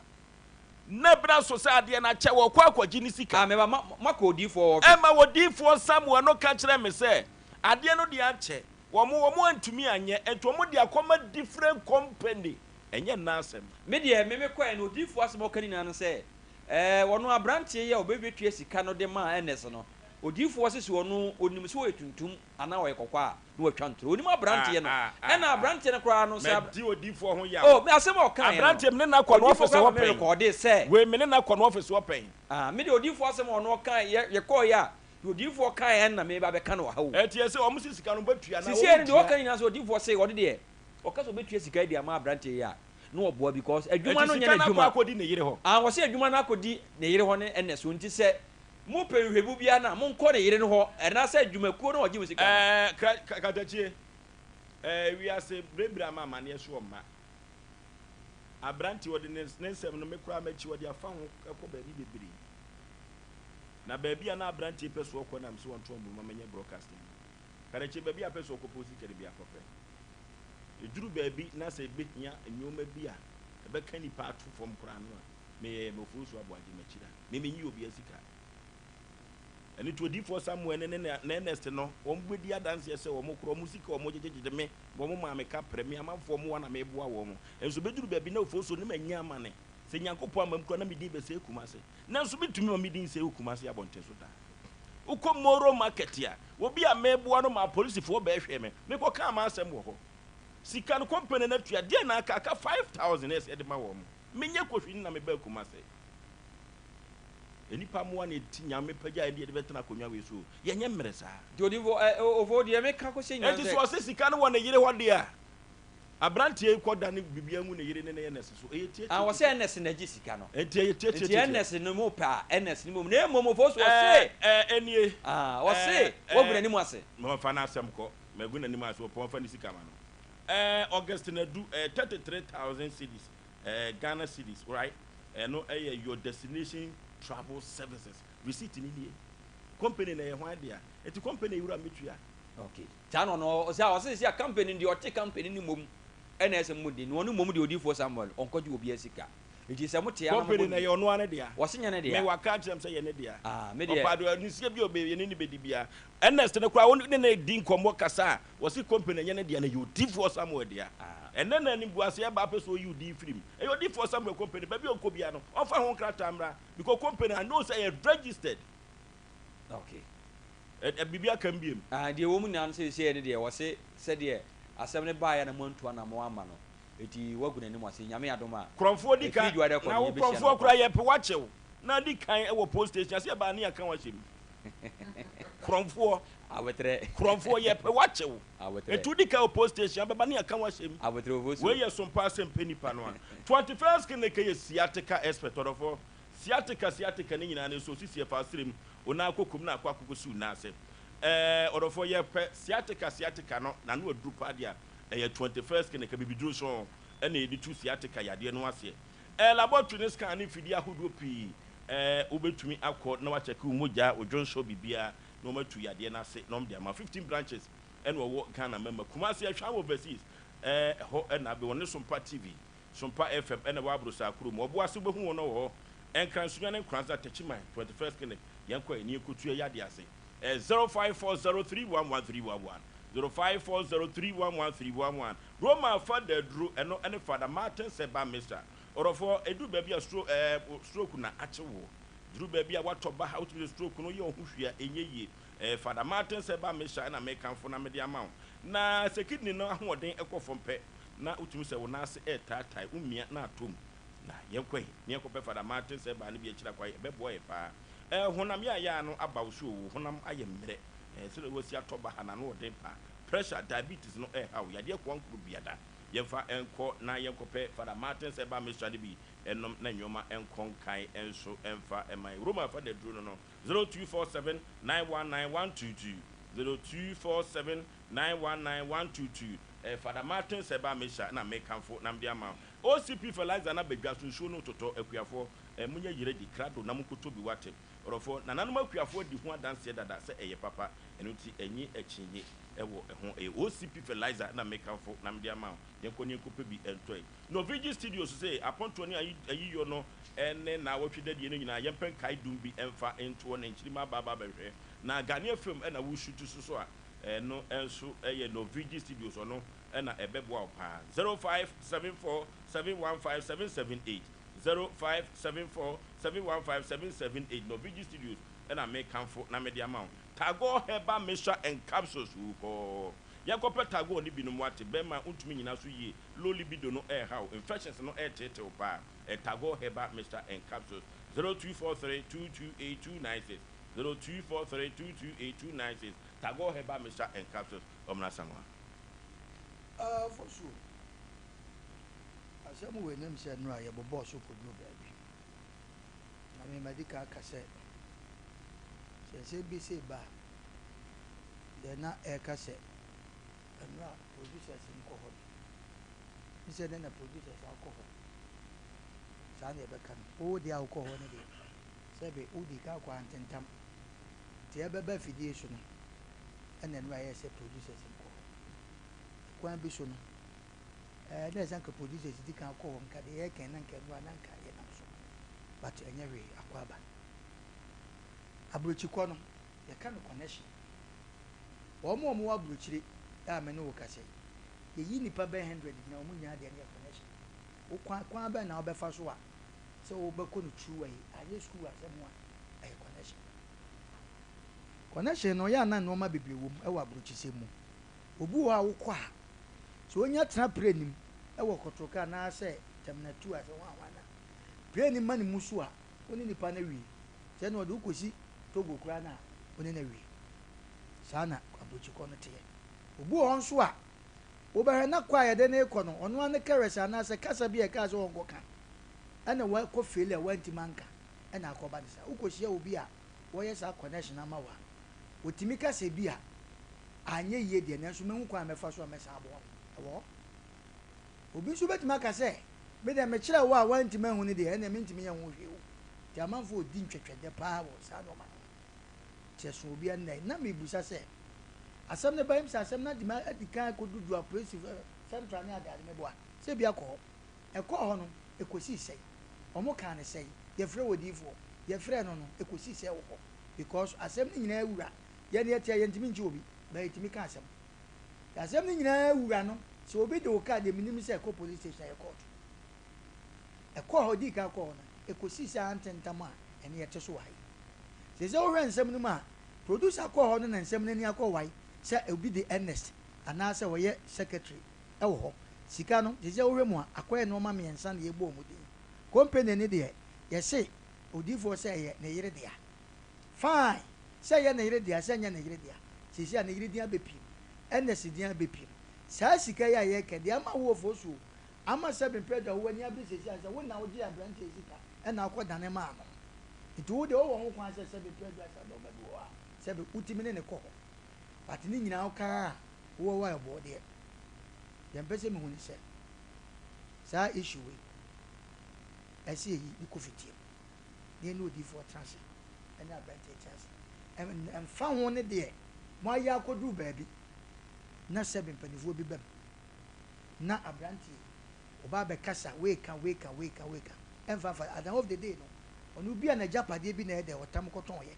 na bra so sa ade na kyɛ wo kɔ akɔgye ni sika me ma kɔ odifoɔ ma odifoɔ Samuel no ka kyerɛ me sɛ ade no de akyɛ womo antumi anye ento mo de akoma different company enye na asem me de me kɔ no odifoɔ asem okani na no sɛ wono abrantie ye obebetue sika no de ma NS no odiifoɔ sisi ɔno onim sɛ ɔyɛ tuntum anaa ɔyɛ kɔkɔɔ a na watwa ntoro onim aberanteɛ no ɛna aberanteɛ no koraa no sɛ di odiifoɔ ho ya o me asɛm a ɔka yɛ aberanteɛ me ne na kɔ no office wɔ pɛn rekɔde sɛ we me ne na kɔ no office wɔ pɛn me de odiifoɔ asɛm a ɔno ɔka yɛ kɔɔ yɛ a odiifoɔ ka yɛ na me ba bɛka no wɔ ha o ɛtiɛ sɛ ɔmo si sika no batua na sisi ɛni de ɔka nyina sɛ odiifoɔ sɛ ɔde deɛ ɔka sɛ ɔbɛtua sika di ama aberanteɛ yɛ a no ɔboa because adwuma no nyɛ adwuma akɔdi ne yere hɔ wɔ sɛ adwuma no akɔdi ne yere hɔ ne ɛnɛ so nti sɛ mo pɛhwehwɛbu bia na mo nkɔ ne yere no hɔ ɛna sɛ adwumakuo no ɔgye mo sika katakyie wiase berebere ama amaneɛ so ɔma aberanteɛ wɔde ne nsɛm no mekora makyi wɔde afa ho ɛkɔ baabi bebree na baabi a na aberanteɛ pɛ so ɔkɔ nam sɛ wɔnto ɔmbɔ ma manyɛ broadcasting katakyie baabi a pɛ so ɔkɔ posi kyɛre bi akɔpɛ eduru baabi na sɛ ebehia nneɛma bi a ɛbɛka nipa ato fam koraa no a meyɛ Oforisuo Aboagye makyira memenyi obi asika ɛne to odiifoɔ Samuel ne next no wɔn gbedi adanse sɛ wɔn korɔ wɔn sika wɔn gyegyegye me wɔn maame ka prɛ me amanfoɔ mo wa na meboa wɔn nso beduru baabi na Oforisuo ne manya amane sɛ Nyankopɔn amam kora na medin bɛsɛ Kumase na nso bitumi ma medin sɛ Kumase abɔnten so da ukɔ moro market ya obi a meboa no ma polisifoɔ bɛhwɛ me mekɔ ka ma asɛm wɔ hɔ sika no company na tua de na aka 5000 es de ma wo mo menye kohwi na me ba Kumase enipa mo na eti nyame pagya ende de betena konwa we so ye nye mmere saa de odivo ovo de me ka ko se nyame enti so se sika no wo na yire hɔ de a abrantie kɔda ne bibia mu na yire ne ne nese so tie wo se nese na gi sika no enti tie nese no mo pa nese no mo na mo Oforisuo se enie wo se wo guna ni mo ase mo fa na asɛm kɔ magu na ni mo ase wo pon fa ni sika ma no August na do 33,000 cedis Ghana cedis right no your destination travel services receipt ni nie company na ye ho ade a eti company yura metua okay tano no o se company ndi o te company ni mom ena ese mudi no no mom de odiifoɔ Samuel onkoji obi asika enti se mo te ya no company na ye ono ane de a wo se nya ne de a me waka kyerem se ye ne de a me de opado ni sie bi obe ye ne bedi bia ernest ne kwa won ne di nkomo kasa wo se company ye ne de na ye odiifoɔ Samuel de a ene na ni buase ya ba peso you di film e you di for some company ba bi onko bia no on fa ho krata mra because company I know say you registered okay bibia kan biem de wo mu nan se ne de wo se de asɛm ne ba ya na montua na mo ama no eti waguna ni mo ase nyame adoma kromfo di kan na wo kromfo kura ye pe wachew na di kan e wo post station ase ba na ya kan wahyem kromfo awetre kromfo ye pe wachew awetre etu di kan post station ba na ya kan wahyem awetre Oforisuo we ye Sompa Asem Mpe Nipa no 21st kene ke ye siatica expert orofo siatica ne nyina ne so sisi fa srem ona akokum na akwakosu na ase orofo ye pe siatica no na no aduru pa dia 21st kene ke bibiduru so ene edi tu siatica yade no ase laboratory ne scan ne fidi ahodo pi obetumi akọ na wa check umogya odwonso bibia no matu yade na ase no mde ma 15 branches ene wo Ghana member Kumase ahwa overseas ho na be woni Sompa TV Sompa FM ene wa abro sa kuro mo obo ase behu wono ho enkransunya ne nkranza techiman 21st clinic yenko eni ekutu yade ase 0540311311 0540311311 Roma father Drew eno ene father Martin Seba Mr orofo edu baabi a stroke na achewo Drew baabi a watoba how to stroke no ye ohwua enyeye father Martin Seba Mr na mekanfo na mede amount na sekidni no ahoden ekofom pe na utumi se wona ase tatai umia na atom na yenkwe ne ekopɛ father Martin Seba ne bi akira kwa bebo ye pa honam ya no aba wo so honam aye mmere se le wosi atoba hana no den pa pressure diabetes no ha wo yade ko ankuru biada yemfa enko na yenkopɛ father Martin Seba Mr de bi enom na nyoma enkon kai enso emfa emai Roma father Drew no 0247919122 0247919122 father Martin Seba Mr na mekanfo na mde ama OCP fertilizer na bedwaso no toto akuafo munye yire di krado na mukoto bi wate orofo na nanum akuafo di ho adanse dada se eye papa eno ti enyi achinye ewo ho OCP fertilizer na mekanfo na mde ama yenkoni enkope bi entoi no Vigi Studios say aponto ni ayi yo no ene na wotweda die no nyina yempen kai dum bi emfa ento na nchirima baba behwe na Ghana film na wo shutu so a no enso no Vigi Studios no na ebeboa pa 0574715778 0574715778 no Vigi Studios and I make comfort na media amount. Tago heba mesha and capsules who Yakopa tago ni binu mwate bema untumi na so ye low libido no air how infections no air tete opa tago heba mesha and capsules 0243228296 0243228296 tago heba mesha and capsules omna sangwa for sure asem we nem se no aye bobo so kodu baby na me medical kase se bi se ba de na e kase and producers in cohort. He said, then the producers alcohol. Sani Bekan, oh, the alcohol, Sabi, Udi Kakwa and Tam, the Abba Fidiation, and then why I say producers in cohort. Quan Bishon, there's Uncle producers, the alcohol, and Kadia can and can run and carry also. But anyway, Aquaba Abuchikono, the kind of connection. One more Bruchri. No kase ye yi nipa be 100 na omunya de ne connection o kwa be na obefa so a se o be ko no true way aye school asem a ay connection no ya na no ma bebrewom e wa brochise mu obu a wo kwa so onya tena prenim e wo kotroka na se temna 2 ase wa wana prenim mani musu a oni nipa na wi se no de ukosi togo kura na oni na wi sana abrochiko no te obu on so a obere na kwa ye de na ikono ono an keresa na se kasa bi e ka so onko ka ana wa ko fele wa ntimanka ana akoba disa ukohia obi a wo ye sa connection ama wa otimi kasa bi a anye ye de na so mehu kwa mefa so amesa abo wo obi so betima ka se me de me kire wo a wa ntimahu ni de na me ntimi ye ho hwe wo ti amanfo odi ntwetwede pa wo sa no ma cheso obi an na me busa se asem ne bayim sa asem na di ma adika ko dudu appreciate central na ada me boa se bia ko e ko ho no e kosi sei omo kan ne sei ye frɛ wodifo ye frɛ no no e kosi sei wo ho because asem ni nyina awura ye ne etia ye ntimi nchi obi ba etimi ka asem ni nyina awura no so obi de o ka de minim se ko police station ye court e ko ho di ka ko no e kosi sei antentama ene ye te so wai se o hwɛ nsɛm no ma producer ko ho no na nsɛm n'ani akɔ wai se obi de Ernest anase wo ye secretary e wo ho sika no je wo hwemu a akoye no ma miensa na ye bo mu din company ni de ye se odifo se ye na yire de a fine se ye na yire de a se nya na yire de a sisi a na yire de a bepi Ernest de a bepi sa sika ya ye ke de ama wo fo so ama se be predator wo ni abi sisi a se wo na wo ji abrante sika e na akoda ma no itu wo de wo ho kwan se be predator sa do ba do a se be utimi ne ko but ni nyina oka wo wa ebo de dem pese me hu ni se sa issue we esi yi ni ko fitie ni no di for transit any advantage chance and fa ho ne de mo aya kodu baabi na se be mpanifuo bi bam na abranti oba be kasa weka and fa at the end of the day no onu bia na japade bi na e de otam koton ye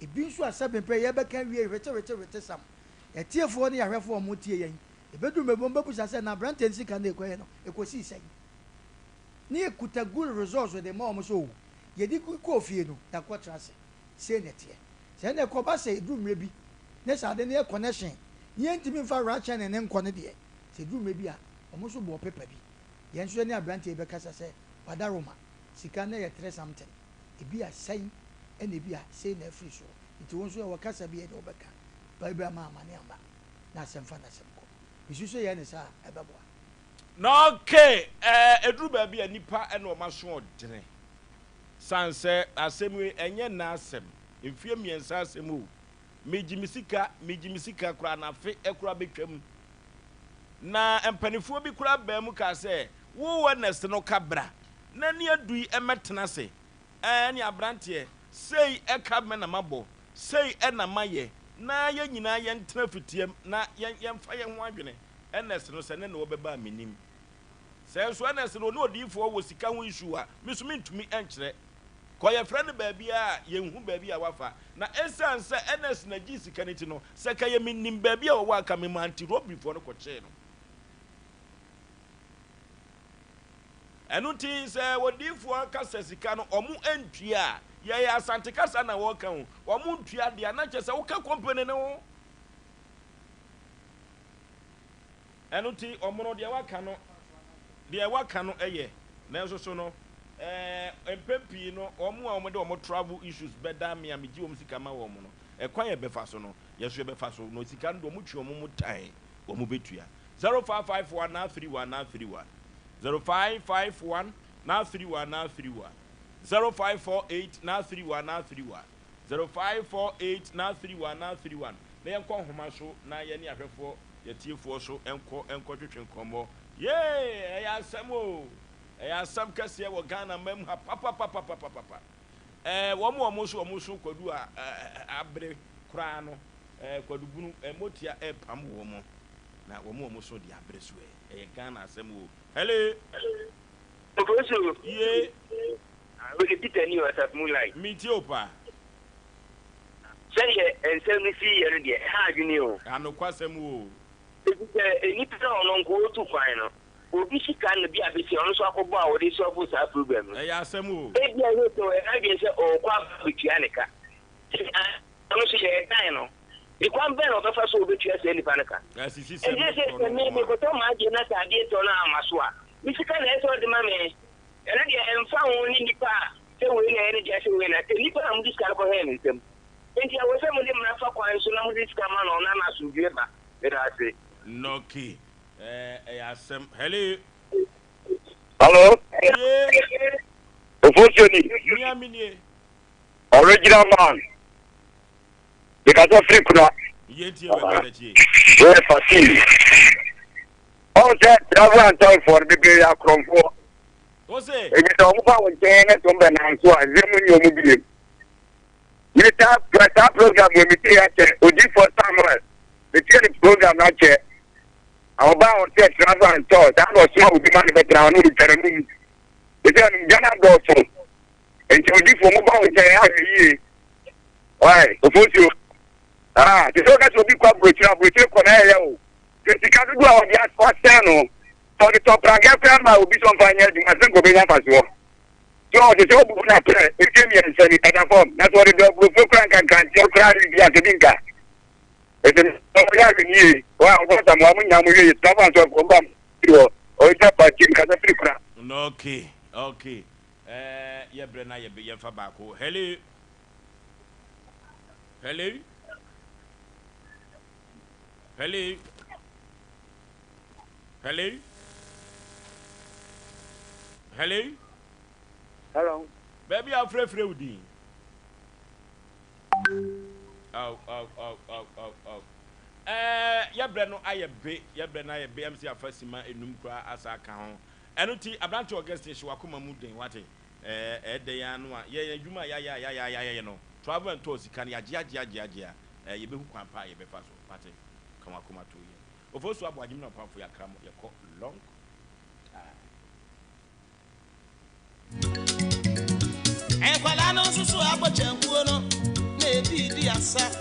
ebi nso asebe pe ye be kan wie rete sam etiefo ne yahwefo mo tie yen ebedu mebom bebusa se na brand tensi kan de koye no ekosi sei ni ekuta good results with the mom so ye di ko fie no da ko trase se ne tie se ne ko ba se du mrebi ne sa de ne connection ye ntimi fa racha ne nko ne de se du mrebi a omo so bo pepa bi ye nso ne brand te be kasa se wadaroma sika na ye 3 something ebi a sei ene bi a sei na free so nti won so e wakasa bi e de obeka bible ma amane amba na semfa na semko bisuso ye ne sa ebebo na okay eduru ba bi anipa ene o maso odene sanse asemwe enye na asem mfie miensa asem o mejimisika kura na fe ekura betwam na empanifuo bi kura ba mu ka se wo wonest no kabra na ne adui emetena se ene abrante sei eka me na mabo sei ena maye na ye nyina ye ntena fitiem na ye mfa ye ho adwene enes no se ne no beba minim se so enes no no odifo wo sika ho issue a misumi ntumi enkyere ko ye frɛ ne baabi a ye hu baabi a wafa na esan se enes na gi sika ne ti no se ka ye minim baabi a wo aka me manti robi fo no kɔkye no enu ti se odifo aka se sika no omu entua ye ya asante kasa na wo kan wo mu ntua de na che se wo ka company ne wo eno ti omono de waka no eye na nso so no empempi no omo a omo de omo travel issues beda me amegi omo sika ma wo mo no ekwan ye befa so no yeso ye befa so no sika ndo omo twi omo mu tan omo betua 0551931931 0551 931 0548 931 0548 na yenko homa so na ye ni ahwefo ye tiefo so enko twetwe nkomo ye ya samo ya sam kase wo Ghana mam ha papa wo so kwadu a abre kra no kwadu bunu motia pam wo mo na wo so di abre so Ghana asem wo hello Oforisuo ye we get it any what at moonlight me ti opa say ensem ni si ye de ha adwini o anokwasem wo ni pesa ono nko otu kwan no obi sika no bi abesi ono so akobo a wode so for sa program no ya asem wo e bia he to e na bi se o kwa bitua nika ono so ye dan no ikwan ben o befa so obetua se nipa nika asisi se me ko to ma je na sa de to na amaso a mi sika na eso de ma me ene de emfa ho ni nipa se we na ene de se we na nipa na mu diska ko he ntem enti a wo se mu de mra fa kwan so na mu diska ma no na na so due ba be da se Noki. Asem. Hello. Hello. Oforisuo ni. Original man. Because of free kuna. Yeti we kalechi. Yes, facility. All that travel and toil for the big acromfo. Osei. E je to mu pa won ten to be na nso a zemu ni omu bi. Ni ta program we meet here Oji for Samuel. The training program na che. Our bound said travel and toil. That was small with the man better on the terrain. The turn Jana go for. And so Oji for mobile with the why, Oforisuo. The focus will be quite with you. The Chicago do our gas for Sano. For the top rank, will be some financial. I think will be one as well. So the job will not play. It came here and said it at a form. That's what the dog will crank and can't cry in the Acadinka. It's a year. Well, what I'm woman, I'm really stubborn to come or it's up at Jim Casafrica. Okay. Yeah, Brenna, you be your Fabaco. Hello. Hello. Baby, I'm free with you. Oh. Yabreno ayebe MC afasima enum kra asaka ho. Eno ti abranche orchestra shi wakoma mu den wate. De ya no a ye adwuma ya no. Travel and tours kan ya gia. Ye be hu kwan pa ye be fa so. Wate. Kan wakoma to ye. Oforisuo Aboagye na pamfo ya kram ye ko long. Kwala no susu abochenkuo no na ebi di asa